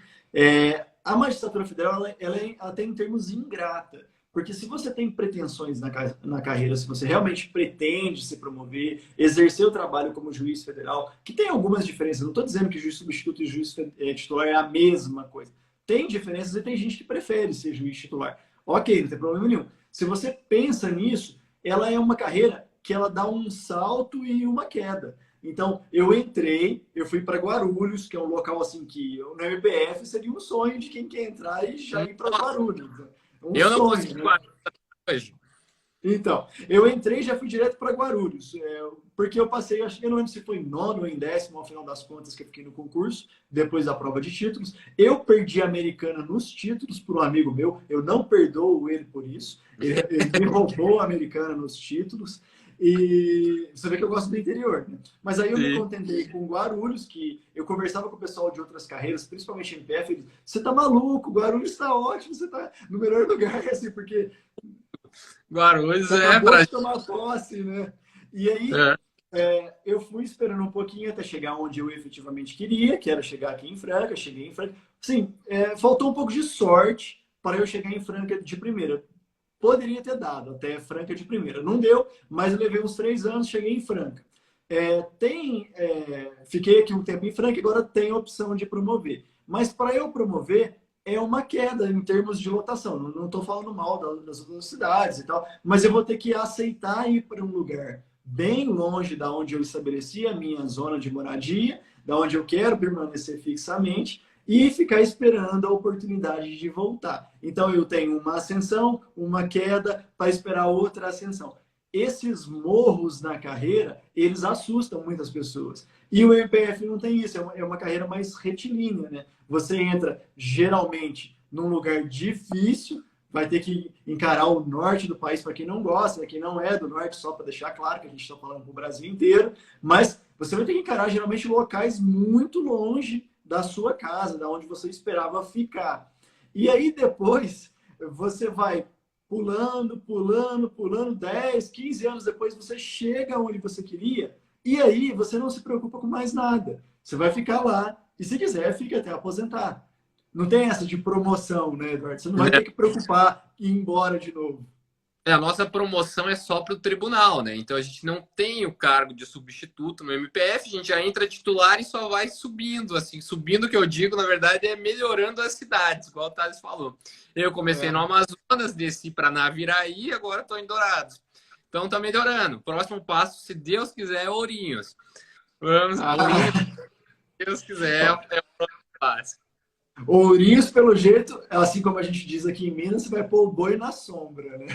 a magistratura federal ela é até em termos ingrata. Porque se você tem pretensões na carreira, se você realmente pretende se promover, exercer o trabalho como juiz federal, que tem algumas diferenças, não estou dizendo que juiz substituto e juiz titular é a mesma coisa. Tem diferenças e tem gente que prefere ser juiz titular. Ok, não tem problema nenhum. Se você pensa nisso, ela é uma carreira que ela dá um salto e uma queda. Então, eu fui para Guarulhos, que é um local assim que no MPF seria um sonho de quem quer entrar e já ir para Guarulhos. Eu não consigo hoje. Então, eu entrei e já fui direto para Guarulhos, porque eu passei, eu não lembro se foi em 9º ou em 10º, ao final das contas, que eu fiquei no concurso, depois da prova de títulos. Eu perdi a Americana nos títulos por um amigo meu, eu não perdoo ele por isso, ele me roubou a Americana nos títulos. E você vê que eu gosto do interior, né? Mas aí eu me Sim. contentei com Guarulhos, que eu conversava com o pessoal de outras carreiras, principalmente MPF, eles, você tá maluco, Guarulhos está ótimo, você tá no melhor lugar, assim, porque Guarulhos você é acabou pra. de tomar posse, né? E aí É. eu fui esperando um pouquinho até chegar onde eu efetivamente queria, que era chegar aqui em Franca, cheguei em Franca. Sim, faltou um pouco de sorte para eu chegar em Franca de primeira. Poderia ter dado até Franca de primeira. Não deu, mas eu levei uns 3 anos, cheguei em Franca. Fiquei aqui um tempo em Franca, agora tem a opção de promover. Mas para eu promover, é uma queda em termos de lotação. Não estou falando mal das outras cidades e tal, mas eu vou ter que aceitar ir para um lugar bem longe da onde eu estabeleci a minha zona de moradia, da onde eu quero permanecer fixamente e ficar esperando a oportunidade de voltar. Então eu tenho uma ascensão, uma queda para esperar outra ascensão. Esses morros na carreira, eles assustam muitas pessoas. E o MPF não tem isso, é uma carreira mais retilínea, né? Você entra geralmente num lugar difícil, vai ter que encarar o norte do país para quem não gosta, para quem não é do norte, só para deixar claro que a gente está falando para o Brasil inteiro, mas você vai ter que encarar geralmente locais muito longe da sua casa, da onde você esperava ficar. E aí depois você vai pulando, pulando, pulando, 10, 15 anos depois você chega onde você queria, e aí você não se preocupa com mais nada. Você vai ficar lá, e se quiser, fica até aposentar. Não tem essa de promoção, né, Eduardo? Você não vai ter que preocupar em ir embora de novo. A nossa promoção é só para o tribunal, né? Então a gente não tem o cargo de substituto no MPF, a gente já entra titular e só vai subindo, assim, subindo que eu digo, na verdade, é melhorando as cidades, igual o Thales falou. Eu comecei no É. Amazonas, desci para Naviraí, agora estou em Dourados. Então tá melhorando. Próximo passo, se Deus quiser, é Ourinhos. Vamos, Ourinhos, Ah, se Deus quiser, é o próximo passo. Ourinhos, pelo jeito, assim como a gente diz aqui em Minas, você vai pôr o boi na sombra, né?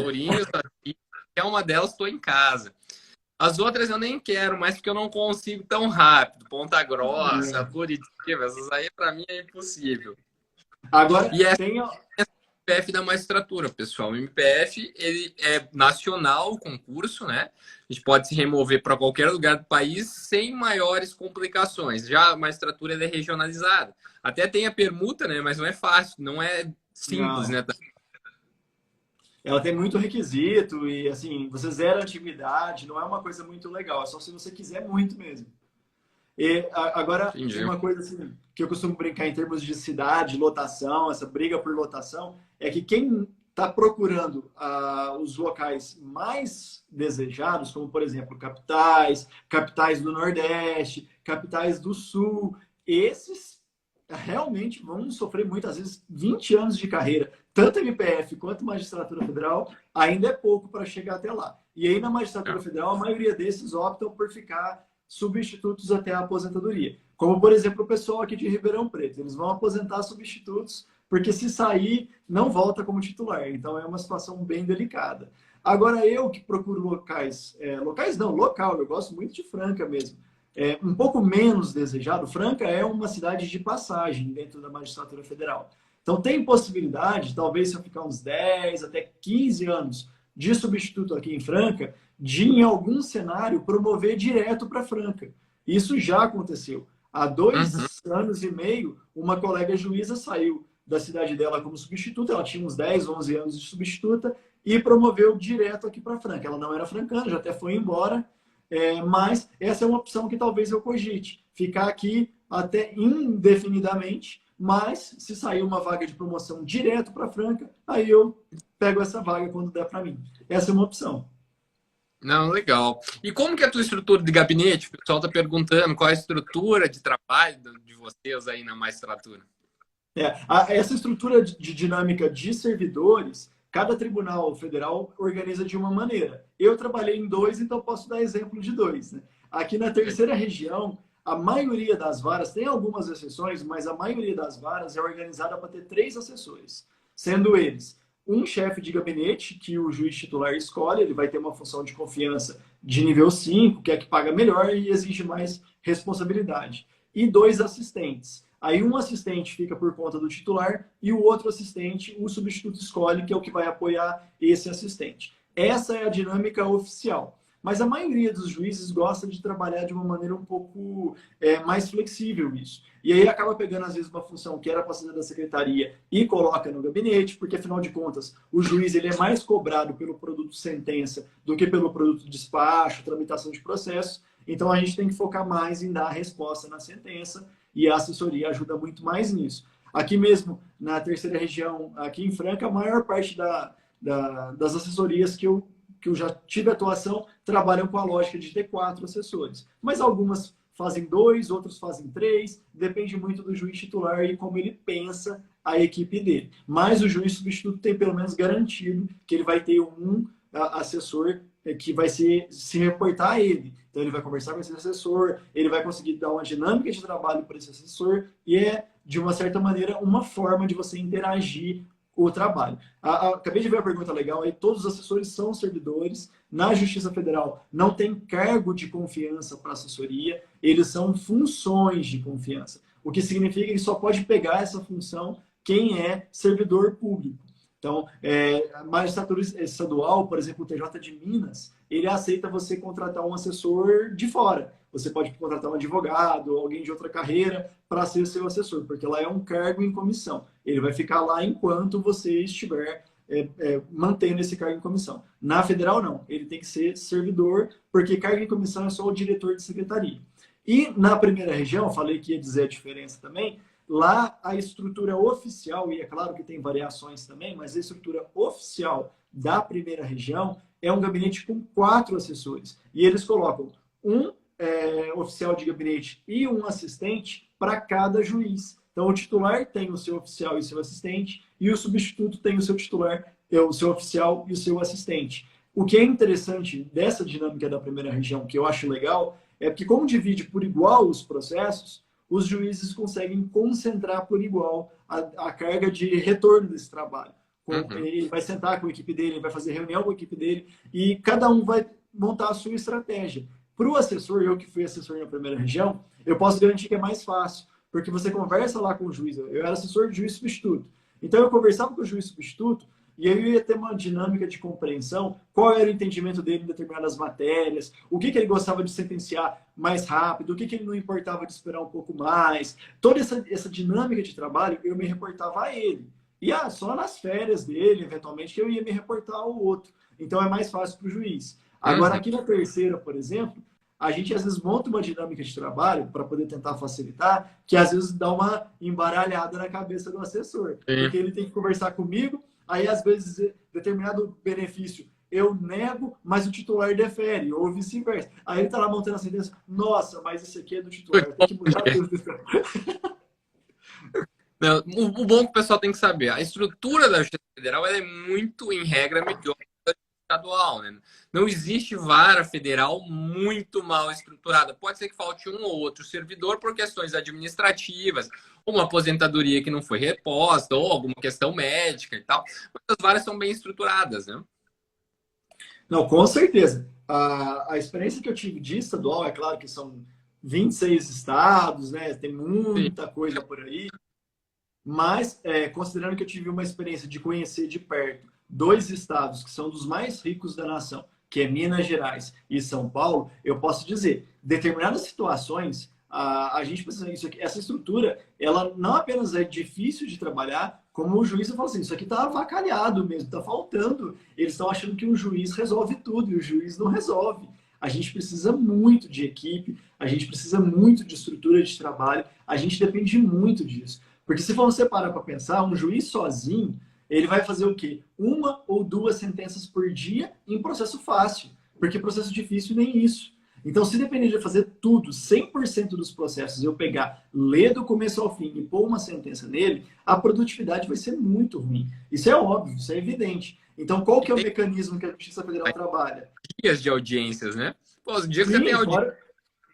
Ourinhos, aqui, é uma delas, estou em casa. As outras eu nem quero, mas porque eu não consigo tão rápido. Ponta Grossa, Curitiba, essas aí para mim é impossível. Agora, E é tem. MPF da magistratura, pessoal. O MPF ele é nacional o concurso, né? A gente pode se remover para qualquer lugar do país sem maiores complicações. Já a magistratura ela é regionalizada. Até tem a permuta, né? Mas não é fácil, não é simples, Não. né? Ela tem muito requisito e, assim, você zera a antiguidade, não é uma coisa muito legal, é só se você quiser muito mesmo. Agora, Entendi. uma coisa assim, que eu costumo brincar em termos de cidade, lotação, essa briga por lotação, é que quem está procurando os locais mais desejados, como por exemplo capitais, capitais do Nordeste, capitais do Sul, esses realmente vão sofrer muitas vezes 20 anos de carreira, tanto MPF quanto magistratura federal, ainda é pouco para chegar até lá. E aí na magistratura federal, a maioria desses optam por ficar substitutos até a aposentadoria. Como, por exemplo, o pessoal aqui de Ribeirão Preto. Eles vão aposentar substitutos, porque se sair, não volta como titular. Então, é uma situação bem delicada. Agora, eu que procuro locais não, local, eu gosto muito de Franca mesmo. Um pouco menos desejado. Franca é uma cidade de passagem dentro da magistratura federal. Então, tem possibilidade, talvez se eu ficar uns 10 até 15 anos de substituto aqui em Franca, de, em algum cenário, promover direto para Franca. Isso já aconteceu. Há Uhum. 2 anos e meio, uma colega juíza saiu da cidade dela como substituta, ela tinha uns 10, 11 anos de substituta, e promoveu direto aqui para Franca. Ela não era francana, já até foi embora, mas essa é uma opção que talvez eu cogite. Ficar aqui até indefinidamente, mas se sair uma vaga de promoção direto para Franca, aí eu pego essa vaga quando der para mim. Essa é uma opção. Não, legal. E como que é a tua estrutura de gabinete? O pessoal está perguntando qual é a estrutura de trabalho de vocês aí na magistratura. Essa estrutura de dinâmica de servidores, cada tribunal federal organiza de uma maneira. Eu trabalhei em dois, então posso dar exemplo de dois. Né? Aqui na terceira região, a maioria das varas, tem algumas exceções, mas a maioria das varas é organizada para ter 3 assessores, sendo eles um chefe de gabinete, que o juiz titular escolhe, ele vai ter uma função de confiança de nível 5, que é que paga melhor e exige mais responsabilidade. E 2 assistentes. Aí um assistente fica por conta do titular e o outro assistente, o substituto escolhe, que é o que vai apoiar esse assistente. Essa é a dinâmica oficial. Mas a maioria dos juízes gosta de trabalhar de uma maneira um pouco mais flexível isso. E aí acaba pegando, às vezes, uma função que era para ser da secretaria e coloca no gabinete, porque, afinal de contas, o juiz ele é mais cobrado pelo produto sentença do que pelo produto despacho, tramitação de processos. Então, a gente tem que focar mais em dar a resposta na sentença e a assessoria ajuda muito mais nisso. Aqui mesmo, na terceira região, aqui em Franca, a maior parte das assessorias que eu já tive atuação trabalham com a lógica de ter 4 assessores. Mas algumas fazem 2, outros fazem 3, depende muito do juiz titular e como ele pensa a equipe dele. Mas o juiz substituto tem pelo menos garantido que ele vai ter um assessor que vai se reportar a ele. Então ele vai conversar com esse assessor, ele vai conseguir dar uma dinâmica de trabalho para esse assessor e de uma certa maneira, uma forma de você interagir o trabalho. Acabei de ver a pergunta legal aí, todos os assessores são servidores. Na Justiça Federal não tem cargo de confiança para assessoria, eles são funções de confiança. O que significa que só pode pegar essa função quem é servidor público. Então, a magistratura estadual, por exemplo, o TJ de Minas, ele aceita você contratar um assessor de fora. Você pode contratar um advogado, alguém de outra carreira, para ser seu assessor, porque lá é um cargo em comissão. Ele vai ficar lá enquanto você estiver mantendo esse cargo em comissão. Na federal, não. Ele tem que ser servidor, porque cargo em comissão é só o diretor de secretaria. E na primeira região, falei que ia dizer a diferença também, lá a estrutura oficial, e é claro que tem variações também, mas a estrutura oficial da primeira região é um gabinete com 4 assessores. E eles colocam um oficial de gabinete e um assistente para cada juiz. Então, o titular tem o seu oficial e o seu assistente, e o substituto tem o seu titular, o seu oficial e o seu assistente. O que é interessante dessa dinâmica da primeira região, que eu acho legal, é que como divide por igual os processos, os juízes conseguem concentrar por igual a carga de retorno desse trabalho. Ele vai sentar com a equipe dele, ele vai fazer reunião com a equipe dele, e cada um vai montar a sua estratégia. Para o assessor, eu que fui assessor na primeira região, eu posso garantir que é mais fácil, porque você conversa lá com o juiz. Eu era assessor de juiz substituto. Então, eu conversava com o juiz substituto e aí eu ia ter uma dinâmica de compreensão, qual era o entendimento dele em determinadas matérias, o que ele gostava de sentenciar mais rápido, o que ele não importava de esperar um pouco mais. Toda essa dinâmica de trabalho, eu me reportava a ele. E só nas férias dele, eventualmente, que eu ia me reportar ao outro. Então, é mais fácil para o juiz. Agora, aqui na terceira, por exemplo, a gente às vezes monta uma dinâmica de trabalho para poder tentar facilitar, que às vezes dá uma embaralhada na cabeça do assessor. Porque ele tem que conversar comigo, aí às vezes determinado benefício eu nego, mas o titular defere, ou vice-versa. Aí ele está lá montando a sentença, nossa, mas isso aqui é do titular, tem que mudar tudo. Não, o bom que o pessoal tem que saber, a estrutura da Justiça Federal ela é muito, em regra, melhor estadual, né? Não existe vara federal muito mal estruturada. Pode ser que falte um ou outro servidor por questões administrativas, uma aposentadoria que não foi reposta, ou alguma questão médica e tal. Mas as varas são bem estruturadas, né? Não, com certeza. A experiência que eu tive de estadual, é claro que são 26 estados, né? Tem muita coisa por aí. Mas, considerando que eu tive uma experiência de conhecer de perto 2 estados que são dos mais ricos da nação, que é Minas Gerais e São Paulo, eu posso dizer, determinadas situações, a gente precisa isso aqui, essa estrutura, ela não apenas é difícil de trabalhar, como o juiz fala assim, isso aqui está avacalhado mesmo, está faltando. Eles estão achando que o juiz resolve tudo e o juiz não resolve. A gente precisa muito de equipe, a gente precisa muito de estrutura de trabalho, a gente depende muito disso. Porque se for você parar para pensar, um juiz sozinho, ele vai fazer o quê? 1 ou 2 sentenças por dia em processo fácil. Porque processo difícil nem isso. Então, se depender de fazer tudo, 100% dos processos, eu pegar, ler do começo ao fim e pôr uma sentença nele, a produtividade vai ser muito ruim. Isso é óbvio, isso é evidente. Então, qual que é o mecanismo que a Justiça Federal trabalha? Dias de audiências, né? Pô, os dias que você tem audiência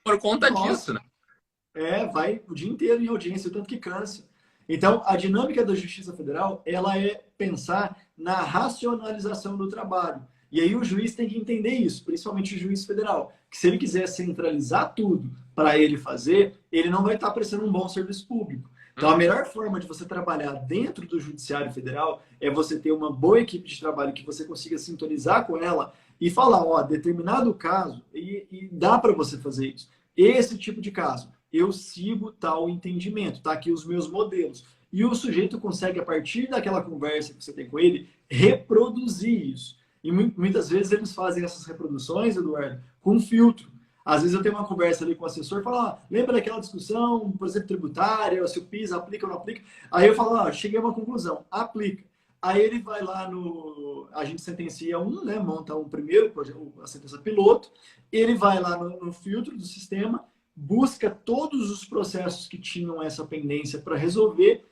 por conta disso, né? Vai o dia inteiro em audiência, o tanto que cansa. Então, a dinâmica da Justiça Federal, ela é pensar na racionalização do trabalho. E aí o juiz tem que entender isso, principalmente o juiz federal, que se ele quiser centralizar tudo para ele fazer, ele não vai estar prestando um bom serviço público. Então, a melhor forma de você trabalhar dentro do Judiciário Federal é você ter uma boa equipe de trabalho que você consiga sintonizar com ela e falar, ó, determinado caso, e dá para você fazer isso. Esse tipo de caso, eu sigo tal entendimento, tá aqui os meus modelos. E o sujeito consegue, a partir daquela conversa que você tem com ele, reproduzir isso. E muitas vezes eles fazem essas reproduções, Eduardo, com filtro. Às vezes eu tenho uma conversa ali com o assessor e falo, ah, lembra daquela discussão, por exemplo, tributária, se o PIS aplica ou não aplica? Aí eu falo, ah, cheguei a uma conclusão, aplica. Aí ele vai lá no... A gente sentencia um, né? Monta um primeiro, a sentença piloto. Ele vai lá no filtro do sistema, busca todos os processos que tinham essa pendência para resolver,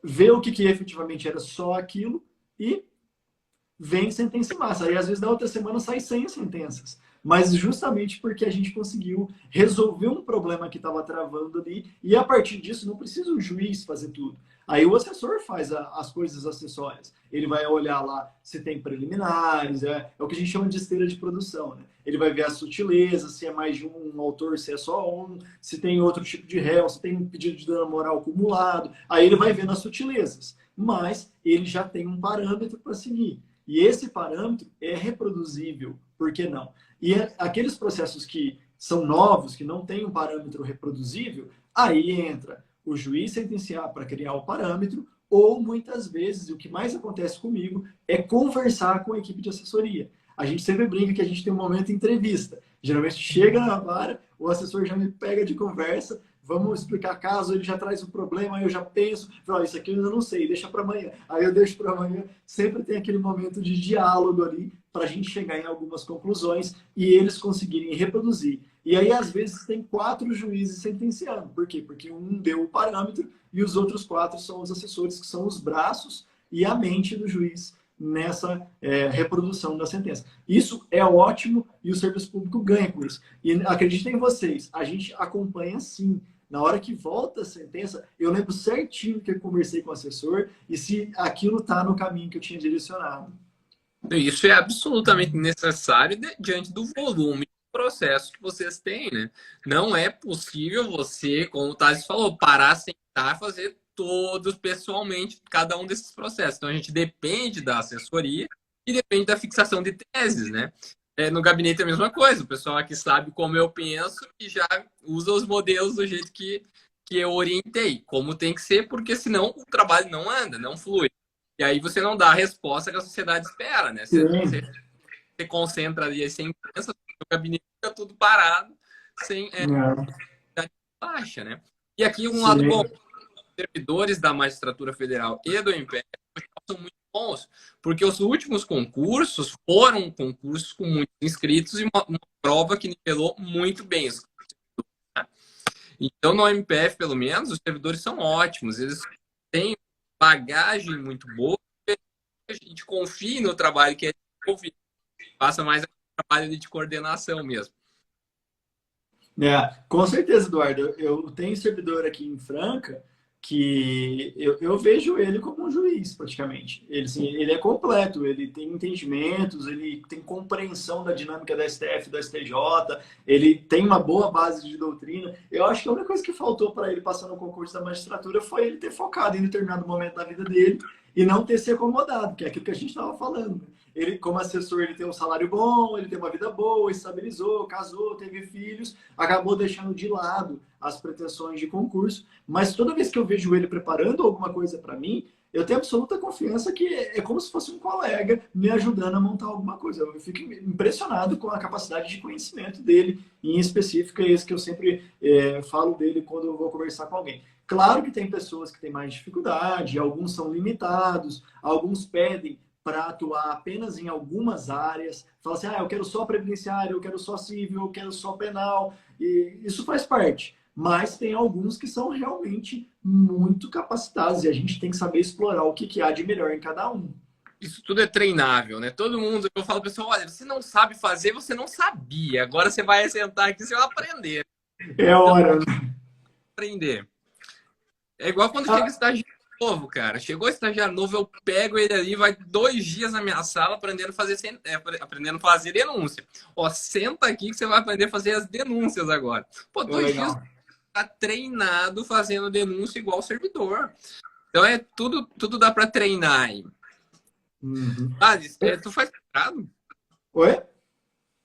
vê o que efetivamente era só aquilo e vem sentença em massa. Aí, às vezes, na outra semana sai 100 sentenças. Mas justamente porque a gente conseguiu resolver um problema que estava travando ali e, a partir disso, não precisa o juiz fazer tudo. Aí o assessor faz as coisas acessórias. Ele vai olhar lá se tem preliminares, é o que a gente chama de esteira de produção, né? Ele vai ver as sutilezas, se é mais de um autor, se é só um, se tem outro tipo de réu, se tem um pedido de dano moral acumulado. Aí ele vai vendo as sutilezas. Mas ele já tem um parâmetro para seguir. E esse parâmetro é reproduzível, por que não? E aqueles processos que são novos, que não têm um parâmetro reproduzível, aí entra o juiz sentenciar para criar o parâmetro, ou muitas vezes, o que mais acontece comigo, é conversar com a equipe de assessoria. A gente sempre brinca que a gente tem um momento de entrevista. Geralmente chega na vara, o assessor já me pega de conversa, vamos explicar caso, ele já traz o problema, aí eu já penso, falo, isso aqui eu ainda não sei, deixa para amanhã. Aí eu deixo para amanhã, sempre tem aquele momento de diálogo ali, para a gente chegar em algumas conclusões e eles conseguirem reproduzir. E aí, às vezes, tem 4 juízes sentenciando. Por quê? Porque um deu o parâmetro e os outros 4 são os assessores, que são os braços e a mente do juiz nessa reprodução da sentença. Isso é ótimo e o serviço público ganha com isso. E acreditem em vocês, a gente acompanha sim. Na hora que volta a sentença, eu lembro certinho que eu conversei com o assessor e se aquilo está no caminho que eu tinha direcionado. Isso é absolutamente necessário diante do volume de processo que vocês têm, né? Não é possível você, como o Thales falou, parar, sentar, fazer todos pessoalmente, cada um desses processos. Então, a gente depende da assessoria e depende da fixação de teses, né? No gabinete é a mesma coisa. O pessoal aqui sabe como eu penso e já usa os modelos do jeito que eu orientei. Como tem que ser, porque senão o trabalho não anda, não flui. E aí você não dá a resposta que a sociedade espera, né? Você concentra ali sem imprensa, o gabinete fica tudo parado, sem baixa, né? E aqui um lado bom, os servidores da magistratura federal e do MPF são muito bons, porque os últimos concursos foram concursos com muitos inscritos e uma prova que nivelou muito bem os inscritos, né? Então, no MPF, pelo menos, os servidores são ótimos, eles têm bagagem muito boa, a gente confia no trabalho que é desenvolvido, passa mais trabalho de coordenação mesmo. Com certeza, Eduardo. Eu tenho servidor aqui em Franca que eu vejo ele como um juiz, praticamente. Ele, assim, ele é completo, ele tem entendimentos, ele tem compreensão da dinâmica da STF, da STJ, ele tem uma boa base de doutrina. Eu acho que a única coisa que faltou para ele passar no concurso da magistratura foi ele ter focado em determinado momento da vida dele e não ter se acomodado, que é aquilo que a gente estava falando. Ele, como assessor, ele tem um salário bom, ele tem uma vida boa, estabilizou, casou, teve filhos, acabou deixando de lado as pretensões de concurso. Mas toda vez que eu vejo ele preparando alguma coisa para mim, eu tenho absoluta confiança que é como se fosse um colega me ajudando a montar alguma coisa. Eu fico impressionado com a capacidade de conhecimento dele, em específico, é esse que eu sempre falo dele quando eu vou conversar com alguém. Claro que tem pessoas que têm mais dificuldade, alguns são limitados, alguns pedem para atuar apenas em algumas áreas, fala assim, eu quero só previdenciário, eu quero só civil, eu quero só penal, e isso faz parte. Mas tem alguns que são realmente muito capacitados e a gente tem que saber explorar o que há de melhor em cada um. Isso tudo é treinável, né? Todo mundo, eu falo pro pessoal, olha, você não sabe fazer, você não sabia. Agora você vai sentar aqui, você vai aprender. É hora. Aprender. É igual quando chega estagiário novo, cara. Chegou estagiário novo, eu pego ele ali, vai 2 dias na minha sala aprendendo a fazer denúncia. Ó, senta aqui que você vai aprender a fazer as denúncias agora. Pô, 2 dias tá treinado fazendo denúncia igual servidor. Então tudo dá para treinar aí. Uhum. Tu faz mestrado? Oi?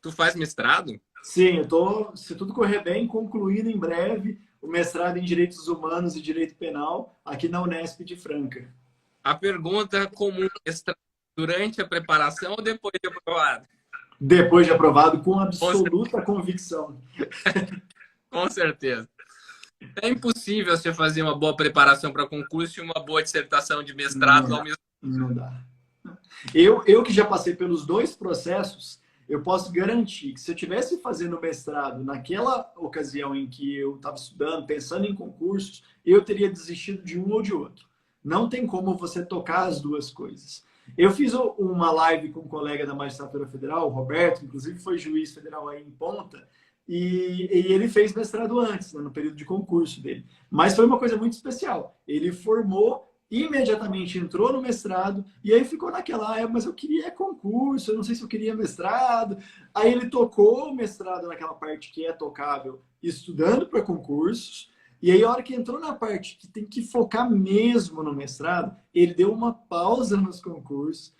Tu faz mestrado? Sim, eu tô, se tudo correr bem, concluindo em breve o mestrado em Direitos Humanos e Direito Penal aqui na Unesp de Franca. A pergunta comum, mestrado durante a preparação ou depois de aprovado? Depois de aprovado, com absoluta convicção. Com certeza. É impossível você fazer uma boa preparação para concurso e uma boa dissertação de mestrado ao mesmo tempo. Não dá. Eu que já passei pelos dois processos, eu posso garantir que se eu tivesse fazendo mestrado naquela ocasião em que eu estava estudando, pensando em concursos, eu teria desistido de um ou de outro. Não tem como você tocar as duas coisas. Eu fiz uma live com um colega da Magistratura Federal, o Roberto, inclusive foi juiz federal aí em Ponta, e ele fez mestrado antes, né, no período de concurso dele. Mas foi uma coisa muito especial. Ele formou, imediatamente entrou no mestrado, e aí ficou naquela, mas eu queria concurso, eu não sei se eu queria mestrado. Aí ele tocou o mestrado naquela parte que é tocável, estudando para concursos, e aí a hora que entrou na parte que tem que focar mesmo no mestrado, ele deu uma pausa nos concursos,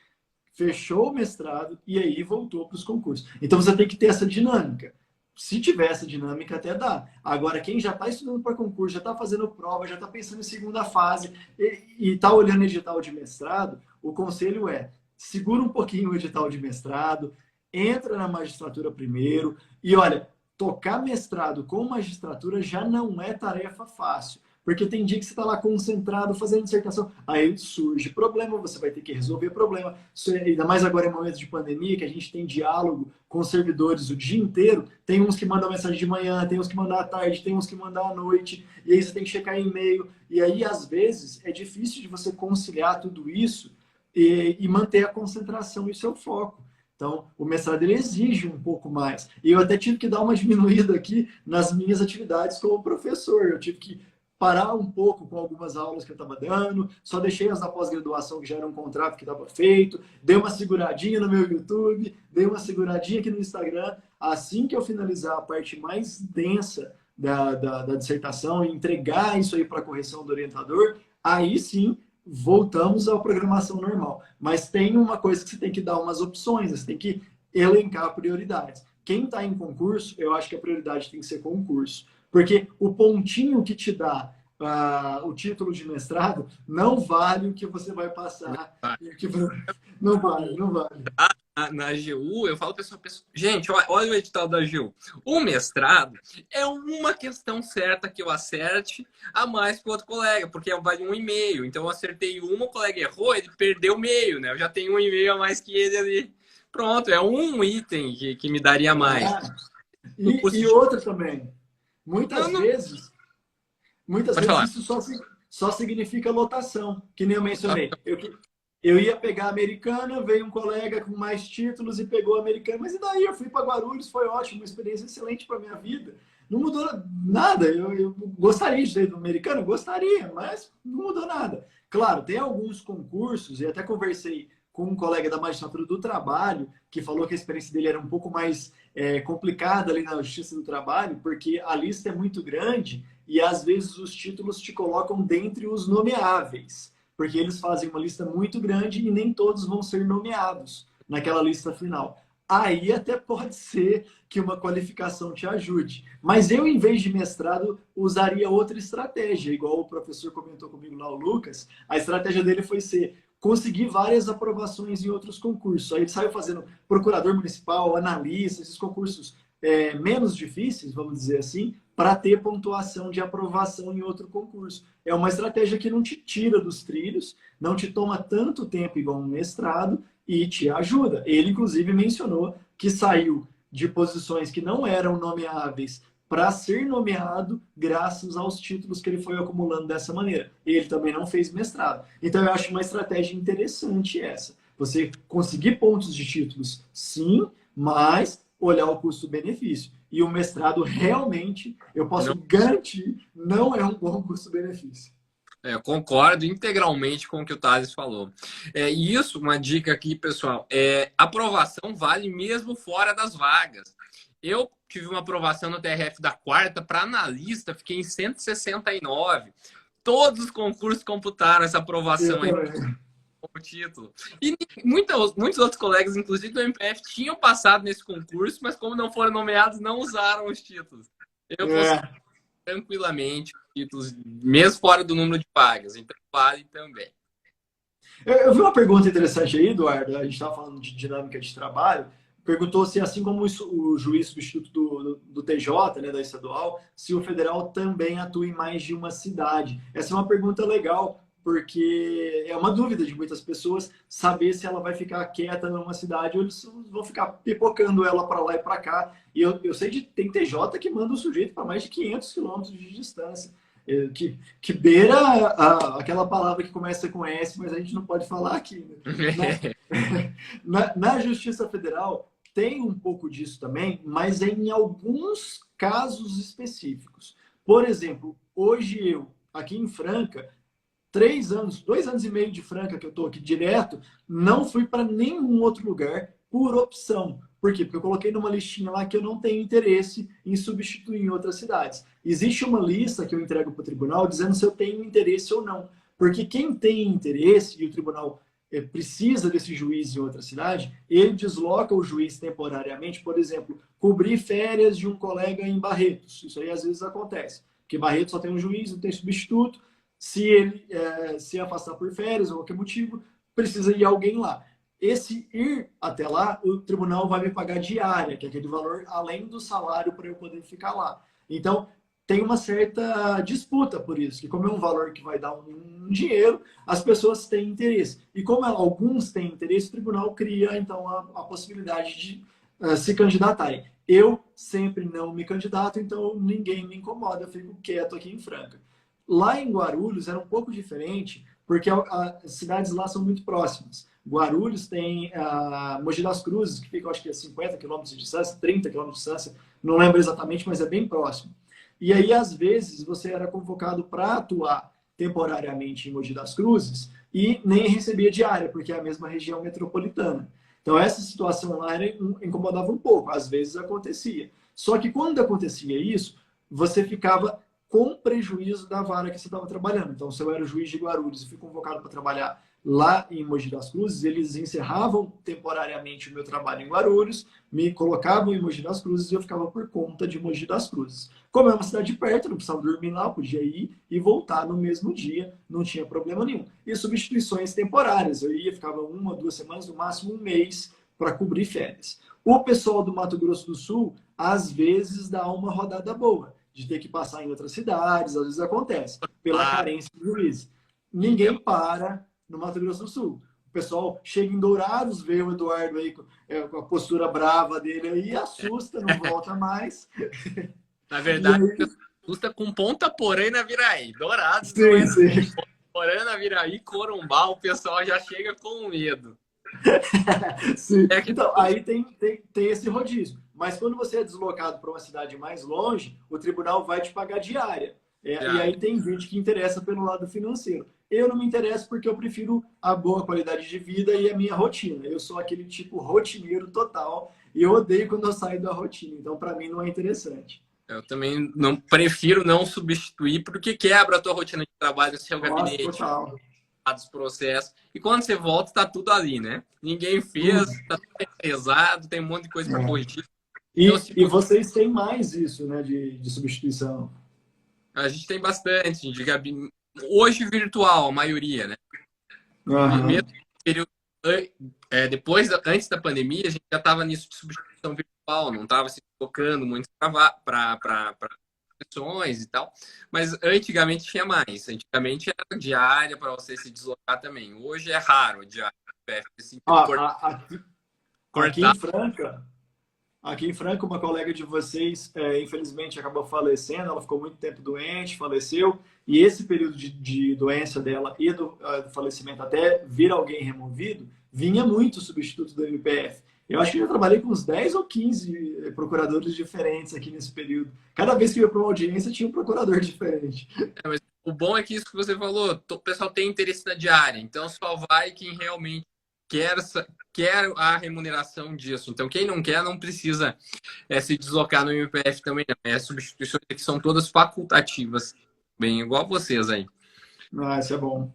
fechou o mestrado e aí voltou para os concursos. Então você tem que ter essa dinâmica. Se tiver essa dinâmica, até dá. Agora, quem já está estudando para concurso, já está fazendo prova, já está pensando em segunda fase e está olhando edital de mestrado, o conselho é: segura um pouquinho o edital de mestrado, entra na magistratura primeiro e olha, tocar mestrado com magistratura já não é tarefa fácil. Porque tem dia que você está lá concentrado, fazendo dissertação, aí surge problema, você vai ter que resolver problema. Ainda mais agora em momentos de pandemia, que a gente tem diálogo com servidores o dia inteiro, tem uns que mandam mensagem de manhã, tem uns que mandam à tarde, tem uns que mandam à noite, e aí você tem que checar e-mail. E aí, às vezes, é difícil de você conciliar tudo isso e manter a concentração e o seu foco. Então, o mestrado ele exige um pouco mais. E eu até tive que dar uma diminuída aqui nas minhas atividades como professor. Eu tive que parar um pouco com algumas aulas que eu estava dando, só deixei as da pós-graduação, que já era um contrato que estava feito, dei uma seguradinha no meu YouTube, dei uma seguradinha aqui no Instagram. Assim que eu finalizar a parte mais densa da dissertação e entregar isso aí para a correção do orientador, aí sim voltamos à programação normal. Mas tem uma coisa que você tem que dar umas opções, você tem que elencar prioridades. Quem está em concurso, eu acho que a prioridade tem que ser concurso. Porque o pontinho que te dá o título de mestrado não vale o que você vai passar. Não vale, não vale. Na AGU, eu falo para pessoal, gente, olha o edital da AGU. O mestrado é uma questão certa que eu acerte a mais que o outro colega, porque vale 1,5. Então eu acertei uma, o colega errou, ele perdeu meio, né? Eu já tenho 1,5 a mais que ele ali. Pronto, é um item que me daria mais. E outra também. Muitas vezes isso só significa lotação, que nem eu mencionei. Eu ia pegar a Americana, veio um colega com mais títulos e pegou a Americana, mas e daí? Eu fui para Guarulhos, foi ótimo, uma experiência excelente para minha vida. Não mudou nada. Eu gostaria de ter ido Americana? Gostaria, mas não mudou nada. Claro, tem alguns concursos, e até conversei com um colega da Magistratura do Trabalho, que falou que a experiência dele era um pouco mais complicada ali na Justiça do Trabalho, porque a lista é muito grande e às vezes os títulos te colocam dentre os nomeáveis, porque eles fazem uma lista muito grande e nem todos vão ser nomeados naquela lista final. Aí até pode ser que uma qualificação te ajude. Mas eu, em vez de mestrado, usaria outra estratégia, igual o professor comentou comigo lá, o Lucas. A estratégia dele foi conseguir várias aprovações em outros concursos. Aí ele saiu fazendo procurador municipal, analista, esses concursos menos difíceis, vamos dizer assim, para ter pontuação de aprovação em outro concurso. É uma estratégia que não te tira dos trilhos, não te toma tanto tempo igual um mestrado e te ajuda. Ele, inclusive, mencionou que saiu de posições que não eram nomeáveis para ser nomeado graças aos títulos que ele foi acumulando dessa maneira. Ele também não fez mestrado. Então, eu acho uma estratégia interessante essa. Você conseguir pontos de títulos, sim, mas olhar o custo-benefício. E o mestrado, realmente, eu posso garantir, não é um bom custo-benefício. Eu concordo integralmente com o que o Thales falou. E isso, uma dica aqui, pessoal, aprovação vale mesmo fora das vagas. Eu tive uma aprovação no TRF da quarta para analista, fiquei em 169. Todos os concursos computaram essa Eu aprovação aí também. como título. E muitos outros colegas, inclusive do MPF, tinham passado nesse concurso, mas como não foram nomeados, não usaram os títulos. Eu consegui É. tranquilamente os títulos, mesmo fora do número de vagas. Então, vale também. Eu vi uma pergunta interessante aí, Eduardo. A gente estava falando de dinâmica de trabalho. Perguntou se, assim como o juiz substituto do TJ, né, da estadual, se o federal também atua em mais de uma cidade. Essa é uma pergunta legal, porque é uma dúvida de muitas pessoas saber se ela vai ficar quieta numa cidade ou eles vão ficar pipocando ela para lá e para cá. E eu sei de tem TJ que manda o sujeito para mais de 500 quilômetros de distância. Que beira aquela palavra que começa com S, mas a gente não pode falar aqui. Né? Na Justiça Federal tem um pouco disso também, mas é em alguns casos específicos. Por exemplo, hoje eu, aqui em Franca, 3 anos, 2 anos e meio de Franca que eu estou aqui direto, não fui para nenhum outro lugar por opção. Por quê? Porque eu coloquei numa listinha lá que eu não tenho interesse em substituir em outras cidades. Existe uma lista que eu entrego para o tribunal dizendo se eu tenho interesse ou não. Porque quem tem interesse, e o tribunal precisa desse juiz em outra cidade, ele desloca o juiz temporariamente, por exemplo, cobrir férias de um colega em Barretos. Isso aí às vezes acontece. Porque Barretos só tem um juiz, não tem substituto. Se ele se afastar por férias ou qualquer motivo, precisa ir alguém lá. Esse ir até lá, o tribunal vai me pagar diária, que é aquele valor além do salário para eu poder ficar lá. Então, tem uma certa disputa por isso, que como é um valor que vai dar um dinheiro, as pessoas têm interesse. E como alguns têm interesse, o tribunal cria, então, a possibilidade de se candidatarem. Eu sempre não me candidato, então ninguém me incomoda, eu fico quieto aqui em Franca. Lá em Guarulhos era um pouco diferente, porque as cidades lá são muito próximas. Guarulhos tem Mogi das Cruzes, que fica, acho que, a 50 quilômetros de distância, 30 quilômetros de distância, não lembro exatamente, mas é bem próximo. E aí, às vezes, você era convocado para atuar temporariamente em Mogi das Cruzes e nem recebia diária, porque é a mesma região metropolitana. Então, essa situação lá incomodava um pouco, às vezes acontecia. Só que quando acontecia isso, você ficava com prejuízo da vara que você estava trabalhando. Então, se eu era juiz de Guarulhos e fui convocado para trabalhar lá em Mogi das Cruzes, eles encerravam temporariamente o meu trabalho em Guarulhos, me colocavam em Mogi das Cruzes e eu ficava por conta de Mogi das Cruzes. Como é uma cidade perto, não precisava dormir lá, podia ir e voltar no mesmo dia, não tinha problema nenhum. E substituições temporárias, eu ia, ficava 1 ou 2 semanas, no máximo um mês, para cobrir férias. O pessoal do Mato Grosso do Sul, às vezes, dá uma rodada boa, de ter que passar em outras cidades, às vezes acontece, pela carência do juiz. Ninguém para no Mato Grosso do Sul. O pessoal chega em Dourados, vê o Eduardo aí com a postura brava dele aí, assusta, não volta mais. Na verdade, assusta com Ponta Porã e Naviraí. Dourados não Sim, é sim. Porã, Naviraí, Corumbá, o pessoal já chega com medo. Sim. É que Então, aí tem esse rodízio. Mas quando você é deslocado para uma cidade mais longe, o tribunal vai te pagar diária. E aí tem gente que interessa pelo lado financeiro. Eu não me interesso porque eu prefiro a boa qualidade de vida e a minha rotina. Eu sou aquele tipo rotineiro total e eu odeio quando eu saio da rotina. Então, para mim, não é interessante. eu também não prefiro não substituir porque quebra a tua rotina de trabalho, seu Nossa, gabinete, total. os processos. E quando você volta, tá tudo ali, né? Ninguém fez, tá tudo pesado, tem um monte de coisa para É. corrigir. Então, E vocês têm mais isso, né, de substituição. a gente tem bastante de gabinete. Hoje virtual, a maioria, né? Uhum. Mesmo período, antes da pandemia, a gente já estava nisso de substituição virtual, não estava se focando muito para sessões e tal. Mas antigamente tinha mais. Antigamente era diária para você se deslocar também. Hoje é raro diária. Assim, Aqui em cortar. Franca, uma colega de vocês, infelizmente, acabou falecendo. Ela ficou muito tempo doente, faleceu. E esse período de doença dela e do falecimento até vir alguém removido, vinha muito substituto do MPF. Eu acho que eu já trabalhei com uns 10 ou 15 procuradores diferentes aqui nesse período. Cada vez que eu ia para uma audiência, tinha um procurador diferente. Mas o bom é que isso que você falou, o pessoal tem interesse na diária. Então só vai quem realmente quer, quer a remuneração disso. Então, quem não quer, não precisa se deslocar no MPF também, não. As substituições aqui são todas facultativas, bem igual vocês aí. Ah, isso é bom.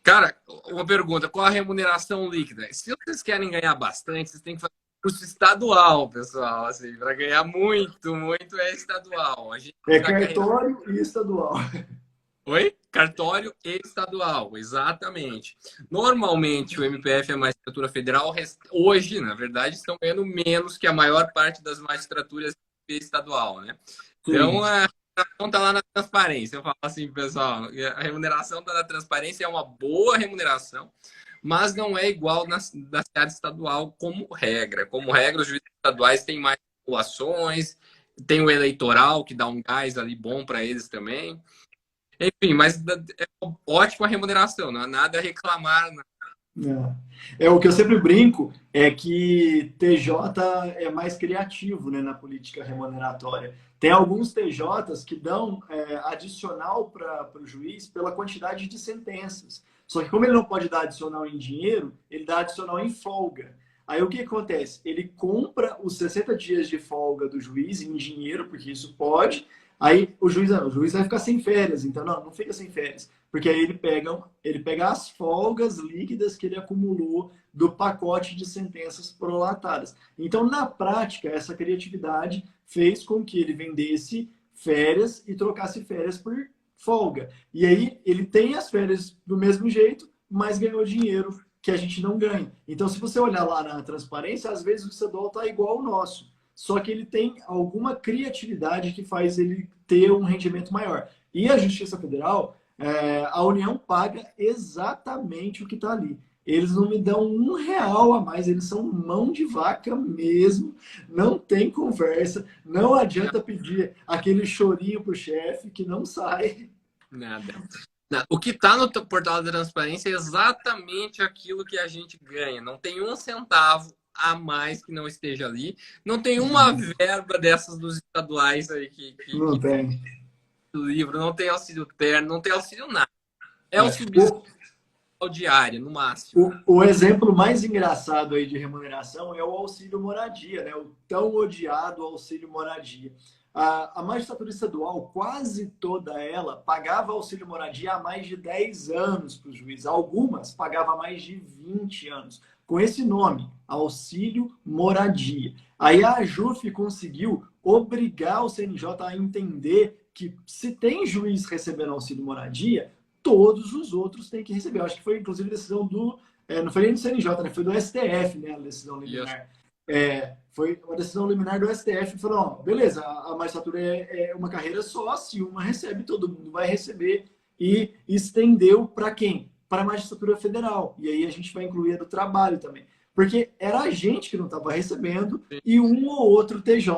Cara, uma pergunta, qual a remuneração líquida? Se vocês querem ganhar bastante, vocês têm que fazer curso estadual, pessoal. Assim, para ganhar muito, muito é estadual. A gente É tá carregando... cartório e estadual. Oi? Cartório e estadual, exatamente. Normalmente o MPF e a magistratura federal, hoje, na verdade, estão ganhando menos que a maior parte das magistraturas estadual, né? Então, Sim. a remuneração está lá na transparência. Eu falo assim, pessoal, a remuneração está na transparência, é uma boa remuneração, mas não é igual na seara estadual como regra. Como regra, os juízes estaduais têm mais populações, tem o eleitoral, que dá um gás ali bom para eles também. Enfim, mas é ótima remuneração, não há nada a reclamar. O que eu sempre brinco é que TJ é mais criativo, né, na política remuneratória. Tem alguns TJs que dão adicional para o juiz pela quantidade de sentenças. Só que como ele não pode dar adicional em dinheiro, ele dá adicional em folga. Aí o que acontece? Ele compra os 60 dias de folga do juiz em dinheiro, porque isso pode. Aí o juiz vai ficar sem férias. Então, não fica sem férias. Porque aí ele pega as folgas líquidas que ele acumulou do pacote de sentenças prolatadas. Então, na prática, essa criatividade fez com que ele vendesse férias e trocasse férias por folga. E aí ele tem as férias do mesmo jeito, mas ganhou dinheiro que a gente não ganha. Então, se você olhar lá na transparência, às vezes o estadual está igual ao nosso. Só que ele tem alguma criatividade que faz ele ter um rendimento maior. E a Justiça Federal, a União paga exatamente o que está ali. Eles não me dão R$ 1 a mais, eles são mão de vaca mesmo, não tem conversa, não adianta pedir aquele chorinho pro chefe que não sai. Nada. O que está no portal da transparência é exatamente aquilo que a gente ganha. Não tem um centavo a mais que não esteja ali. Não tem uma verba dessas dos estaduais aí Não tem. do livro, não tem auxílio terno, não tem auxílio nada. É o subsídio diário, no máximo. O exemplo mais engraçado aí de remuneração é o auxílio moradia, né? O tão odiado auxílio moradia. A magistratura estadual, quase toda ela, pagava auxílio moradia há mais de 10 anos para os juízes. Algumas pagavam há mais de 20 anos. Com esse nome, auxílio moradia. Aí a AJUF conseguiu obrigar o CNJ a entender que se tem juiz recebendo auxílio moradia, todos os outros têm que receber. Eu acho que foi, inclusive, decisão do... não foi nem do CNJ, né? Foi do STF, né? A decisão liminar. Foi uma decisão liminar do STF. Falou, ó, beleza, a magistratura é uma carreira só, se uma recebe, todo mundo vai receber. E estendeu para quem? Para a magistratura federal. E aí a gente vai incluir a do trabalho também. Porque era a gente que não estava recebendo e um ou outro TJ.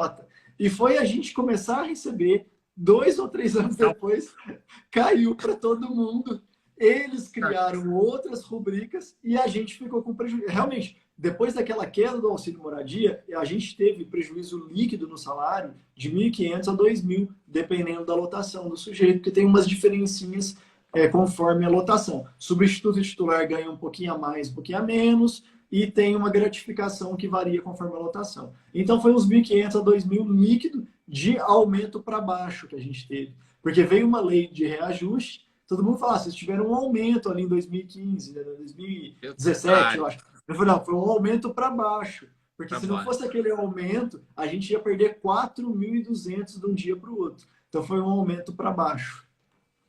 E foi a gente começar a receber 2 ou 3 anos depois, caiu para todo mundo. Eles criaram outras rubricas e a gente ficou com prejuízo. Realmente, depois daquela queda do auxílio moradia, a gente teve prejuízo líquido no salário de 1.500 a 2.000, dependendo da lotação do sujeito, porque tem umas diferencinhas conforme a lotação. Substituto titular ganha um pouquinho a mais, um pouquinho a menos, e tem uma gratificação que varia conforme a lotação. Então, foi uns 1.500 a 2.000 líquido de aumento para baixo que a gente teve. Porque veio uma lei de reajuste, todo mundo fala, vocês tiveram um aumento ali em 2015, 2017, eu acho. Eu falei, não, foi um aumento para baixo. Porque se não fosse aquele aumento, a gente ia perder 4.200 de um dia para o outro. Então, foi um aumento para baixo.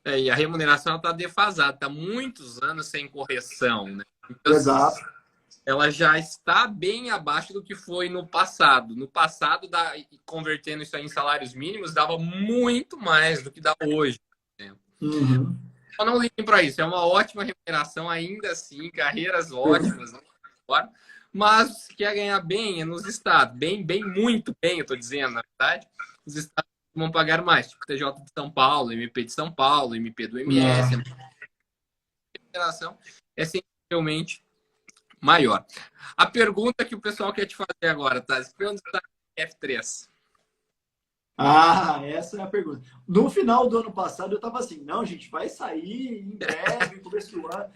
E a remuneração está defasada, está muitos anos sem correção, né? Então, exato. Ela já está bem abaixo do que foi no passado. No passado, convertendo isso aí em salários mínimos, dava muito mais do que dá hoje. Uhum. Então, não liguem para isso. É uma ótima remuneração, ainda assim, carreiras ótimas. Né? Mas se quer ganhar bem, é nos estados. Bem, muito bem, eu estou dizendo, na verdade. Os estados vão pagar mais. Tipo TJ de São Paulo, MP de São Paulo, MP do MS. A remuneração é sensivelmente maior. A pergunta que o pessoal quer te fazer agora, Thales, onde está o F3? Essa é a pergunta. No final do ano passado, eu estava assim, não, gente, vai sair em breve, começo do ano.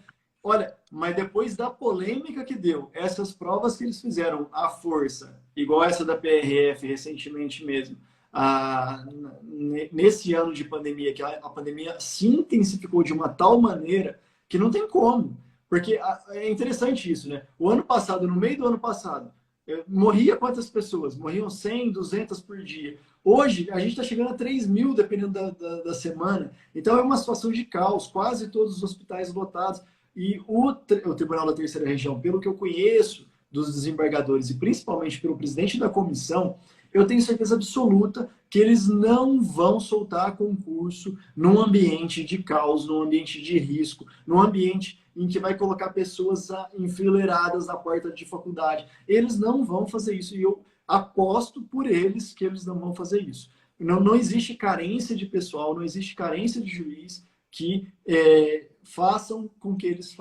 Olha, mas depois da polêmica que deu, essas provas que eles fizeram à força, igual essa da PRF recentemente mesmo, nesse ano de pandemia, que a pandemia se intensificou de uma tal maneira que não tem como. Porque é interessante isso, né? O ano passado, no meio do ano passado, morria quantas pessoas? Morriam 100, 200 por dia. Hoje, a gente está chegando a 3 mil, dependendo da semana. Então, é uma situação de caos, quase todos os hospitais lotados. E o Tribunal da Terceira Região, pelo que eu conheço dos desembargadores e principalmente pelo presidente da comissão, eu tenho certeza absoluta que eles não vão soltar concurso num ambiente de caos, num ambiente de risco, num ambiente em que vai colocar pessoas enfileiradas na porta de faculdade. Eles não vão fazer isso. E eu aposto por eles que eles não vão fazer isso. Não existe carência de pessoal, não existe carência de juiz que façam com que eles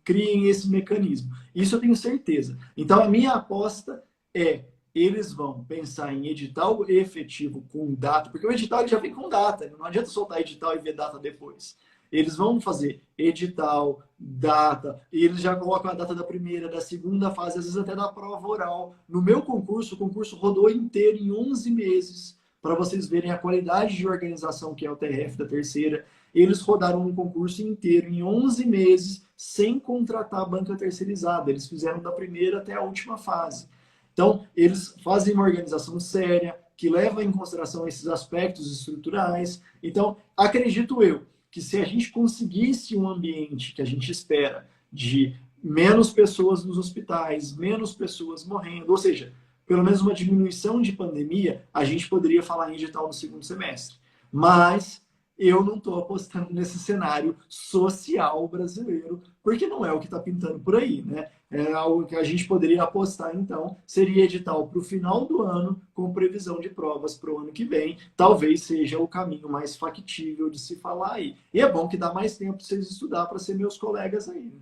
criem esse mecanismo. Isso eu tenho certeza. Então, a minha aposta é eles vão pensar em edital efetivo com data, porque o edital ele já vem com data, não adianta soltar edital e ver data depois. Eles vão fazer edital, data, e eles já colocam a data da primeira, da segunda fase, às vezes até da prova oral. No meu concurso, o concurso rodou inteiro em 11 meses, para vocês verem a qualidade de organização que é o TRF da terceira. Eles rodaram um concurso inteiro em 11 meses, sem contratar a banca terceirizada. Eles fizeram da primeira até a última fase. Então, eles fazem uma organização séria, que leva em consideração esses aspectos estruturais. Então, acredito eu, que se a gente conseguisse um ambiente que a gente espera de menos pessoas nos hospitais, menos pessoas morrendo, ou seja, pelo menos uma diminuição de pandemia, a gente poderia falar em edital no segundo semestre. Mas eu não estou apostando nesse cenário social brasileiro, porque não é o que está pintando por aí, né? Algo que a gente poderia apostar, então, seria edital para o final do ano, com previsão de provas para o ano que vem. Talvez seja o caminho mais factível de se falar aí. E é bom que dá mais tempo para vocês estudar para ser meus colegas aí, né?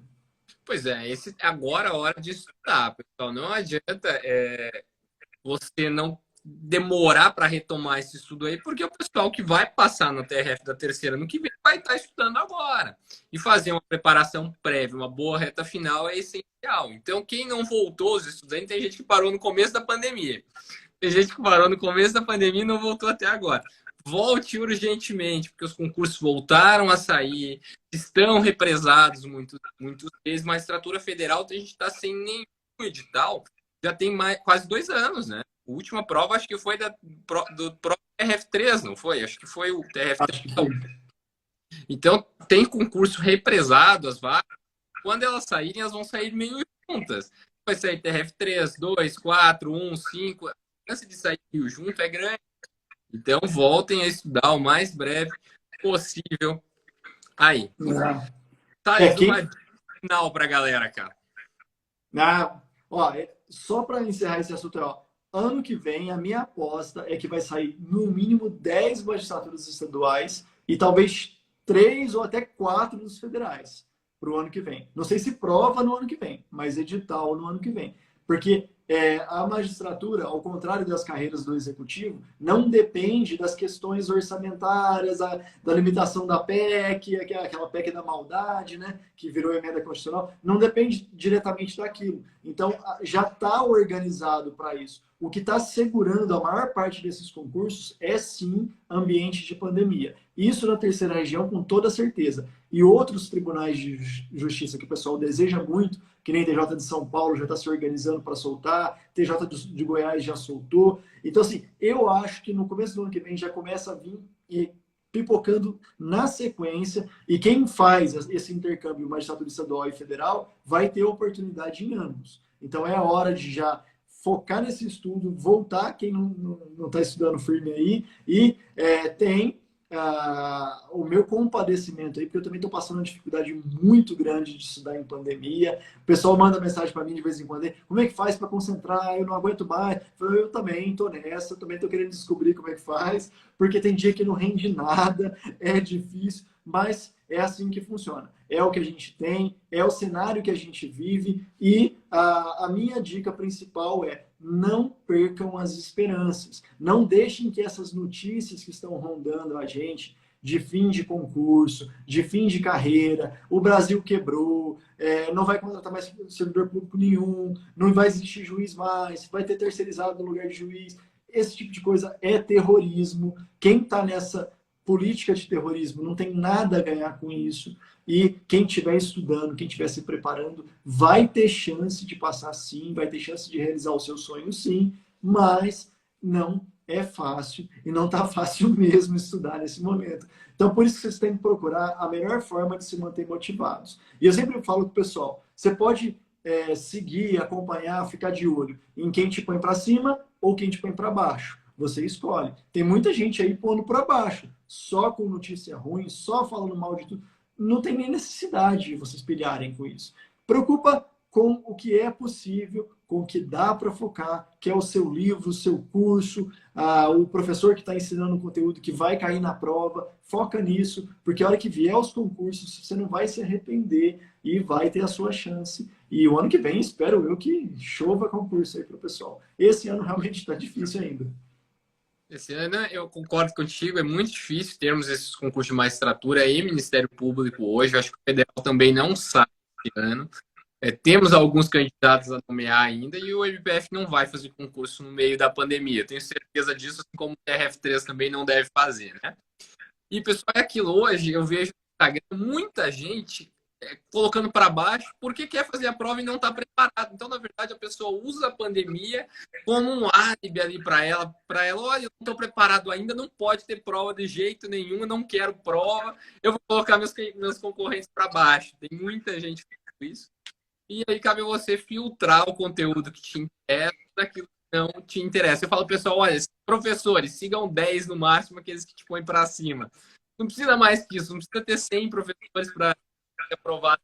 Pois é, esse agora é a hora de estudar, pessoal. Não adianta você não demorar para retomar esse estudo aí, porque o pessoal que vai passar no TRF da terceira no que vem vai estar estudando agora. E fazer uma preparação prévia, uma boa reta final é essencial. Então, quem não voltou, os estudantes, tem gente que parou no começo da pandemia. Tem gente que parou no começo da pandemia e não voltou até agora. Volte urgentemente, porque os concursos voltaram a sair, estão represados muitas vezes. Magistratura Federal, a gente está sem nenhum edital, já tem quase 2 anos, né? A última prova acho que foi do TRF3, não foi? Acho que foi o TRF3. Então, tem concurso represado, as vagas. Quando elas saírem, elas vão sair meio juntas. Vai sair TRF3, 2, 4, 1, 5. A chance de sair junto é grande. Então, voltem a estudar o mais breve possível. Aí. Thales, uma dica final para a galera, cara. Só para encerrar esse assunto, ano que vem, a minha aposta é que vai sair no mínimo 10 magistraturas estaduais e talvez 3 ou até 4 dos federais para o ano que vem. Não sei se prova no ano que vem, mas edital no ano que vem. Porque a magistratura, ao contrário das carreiras do executivo, não depende das questões orçamentárias, da limitação da PEC, aquela PEC da maldade, né, que virou emenda constitucional, não depende diretamente daquilo. Então, já está organizado para isso. O que está segurando a maior parte desses concursos é, sim, ambiente de pandemia. Isso na terceira região, com toda certeza. E outros tribunais de justiça que o pessoal deseja muito, que nem TJ de São Paulo já está se organizando para soltar, TJ de Goiás já soltou. Então, assim, eu acho que no começo do ano que vem já começa a vir pipocando na sequência, e quem faz esse intercâmbio magistratura estadual e federal vai ter oportunidade em ambos. Então, é a hora de já focar nesse estudo, voltar, quem não está estudando firme aí, e tem o meu compadecimento aí, porque eu também estou passando uma dificuldade muito grande de estudar em pandemia. O pessoal manda mensagem para mim de vez em quando: como é que faz para concentrar? Eu não aguento mais. Eu também estou nessa, eu também estou querendo descobrir como é que faz, porque tem dia que não rende nada, é difícil, mas é assim que funciona. É o que a gente tem, é o cenário que a gente vive, e a minha dica principal é: não percam as esperanças. Não deixem que essas notícias que estão rondando a gente de fim de concurso, de fim de carreira, o Brasil quebrou, não vai contratar mais servidor público nenhum, não vai existir juiz mais, vai ter terceirizado no lugar de juiz. Esse tipo de coisa é terrorismo. Quem está nessa política de terrorismo não tem nada a ganhar com isso. E quem estiver estudando, quem estiver se preparando, vai ter chance de passar sim, vai ter chance de realizar o seu sonho sim, mas não é fácil e não está fácil mesmo estudar nesse momento. Então, por isso que vocês têm que procurar a melhor forma de se manter motivados. E eu sempre falo para o pessoal, você pode seguir, acompanhar, ficar de olho em quem te põe para cima ou quem te põe para baixo. Você escolhe. Tem muita gente aí pondo para baixo, só com notícia ruim, só falando mal de tudo. Não tem nem necessidade de vocês pilharem com isso. Preocupa com o que é possível, com o que dá para focar, que é o seu livro, o seu curso, o professor que está ensinando o conteúdo que vai cair na prova. Foca nisso, porque a hora que vier os concursos, você não vai se arrepender e vai ter a sua chance. E o ano que vem, espero eu que chova concurso aí para o pessoal. Esse ano realmente está difícil ainda. Esse ano eu concordo contigo, é muito difícil termos esses concursos de magistratura e Ministério Público hoje. Eu acho que o federal também não sabe esse ano. Temos alguns candidatos a nomear ainda e o MPF não vai fazer concurso no meio da pandemia. Tenho certeza disso, assim como o TRF3 também não deve fazer, né? E, pessoal, é aquilo. Hoje eu vejo no Instagram muita gente colocando para baixo porque quer fazer a prova e não está preparado. Então, na verdade, a pessoa usa a pandemia como um álibi ali para ela, olha, eu não estou preparado ainda, não pode ter prova de jeito nenhum, eu não quero prova, eu vou colocar meus concorrentes para baixo. Tem muita gente fazendo isso. E aí cabe a você filtrar o conteúdo que te interessa daquilo que não te interessa. Eu falo, pessoal, olha, professores, sigam 10 no máximo, aqueles que te põem para cima. Não precisa mais que isso, não precisa ter 100 professores para aprovar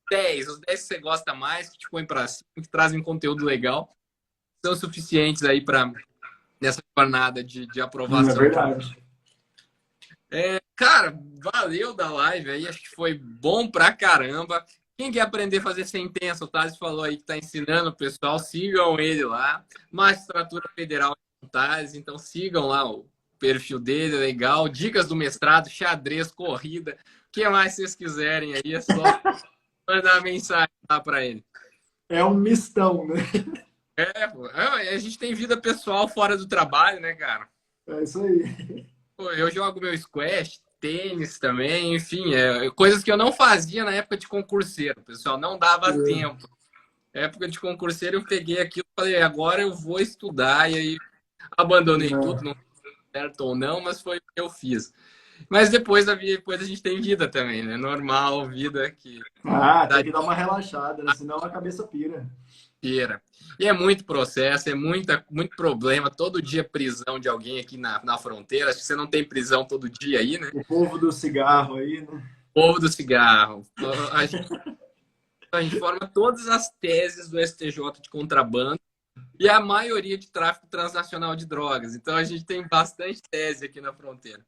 10. Os 10 que você gosta mais, que te põem para cima, que trazem conteúdo legal, são suficientes aí para nessa jornada de aprovação. É verdade. Cara, valeu da live aí, acho que foi bom pra caramba. Quem quer aprender a fazer sentença, o Thales falou aí que está ensinando o pessoal, sigam ele lá. Magistratura Federal com Thales, então sigam lá o perfil dele, legal. Dicas do mestrado, xadrez, corrida, o que mais vocês quiserem aí, é só mandar mensagem lá para ele. É um mistão, né? A gente tem vida pessoal fora do trabalho, né, cara? É isso aí. Eu jogo meu squash, tênis também, enfim, coisas que eu não fazia na época de concurseiro, pessoal, não dava tempo. Na época de concurseiro eu peguei aquilo e falei, agora eu vou estudar, e aí abandonei tudo, não deu certo ou não, mas foi o que eu fiz. Mas depois a gente tem vida também, né? Normal, vida que... tem que dar uma relaxada, né? Senão a cabeça pira. E é muito processo, é muito problema. Todo dia prisão de alguém aqui na fronteira. Acho que você não tem prisão todo dia aí, né? O povo do cigarro aí, né? O povo do cigarro. A gente forma todas as teses do STJ de contrabando e a maioria de tráfico transnacional de drogas. Então a gente tem bastante tese aqui na fronteira.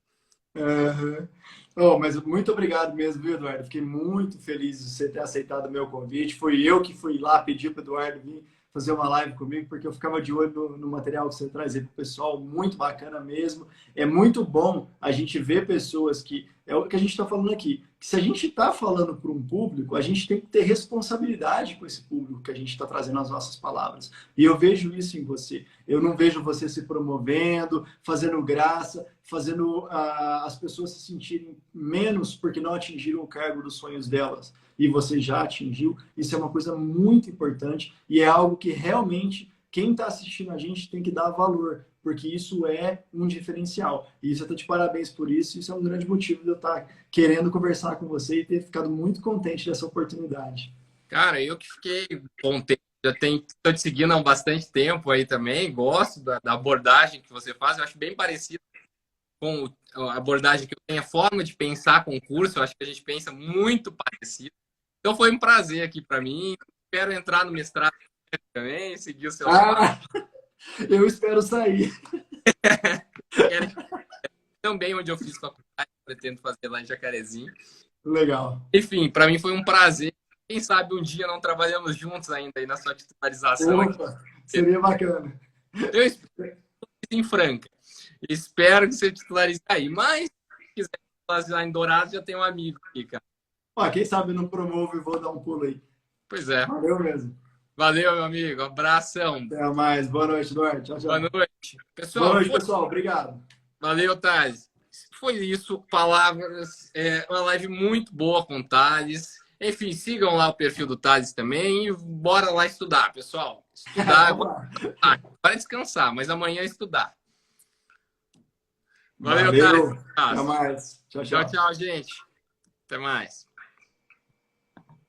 Mas muito obrigado mesmo, viu, Eduardo? Fiquei muito feliz de você ter aceitado o meu convite. Fui eu que fui lá pedir para o Eduardo vir fazer uma live comigo, porque eu ficava de olho no material que você traz aí para o pessoal, muito bacana mesmo. É muito bom a gente ver pessoas que... É o que a gente está falando aqui. Que se a gente está falando para um público, a gente tem que ter responsabilidade com esse público que a gente está trazendo as nossas palavras. E eu vejo isso em você. Eu não vejo você se promovendo, fazendo graça, fazendo as pessoas se sentirem menos porque não atingiram o cargo dos sonhos delas. E você já atingiu. Isso é uma coisa muito importante e é algo que realmente quem está assistindo a gente tem que dar valor, porque isso é um diferencial. E eu estou de parabéns por isso. Isso é um grande motivo de eu estar querendo conversar com você e ter ficado muito contente dessa oportunidade. Cara, eu que fiquei contente. Estou te seguindo há bastante tempo aí também. Gosto da abordagem que você faz. Eu acho bem parecido com a abordagem que eu tenho, a forma de pensar concurso. Eu acho que a gente pensa muito parecido. Então foi um prazer aqui para mim. Espero entrar no mestrado também, seguir o seu trabalho. Eu espero sair. Também onde eu fiz faculdade, pretendo fazer lá em Jacarezinho. Legal. Enfim, para mim foi um prazer. Quem sabe um dia não trabalhamos juntos ainda aí na sua titularização. Opa, seria bacana. Eu espero em Franca. Espero que você titularize aí. Mas se quiser lá em Dourados, já tem um amigo aqui, cara. Ó, quem sabe não promovo e vou dar um pulo aí. Pois é. Valeu mesmo. Valeu, meu amigo. Abração. Até mais. Boa noite, Eduardo. Tchau, tchau. Boa noite. Pessoal, Boa noite, pessoal. Obrigado. valeu, Thales. Foi isso. Palavras. Uma live muito boa com o Thales. Enfim, sigam lá o perfil do Thales também e bora lá estudar, pessoal. Estudar. Para descansar, mas amanhã estudar. Valeu, Thales. Até mais. Tchau, Tchau, tchau. tchau, gente. Até mais.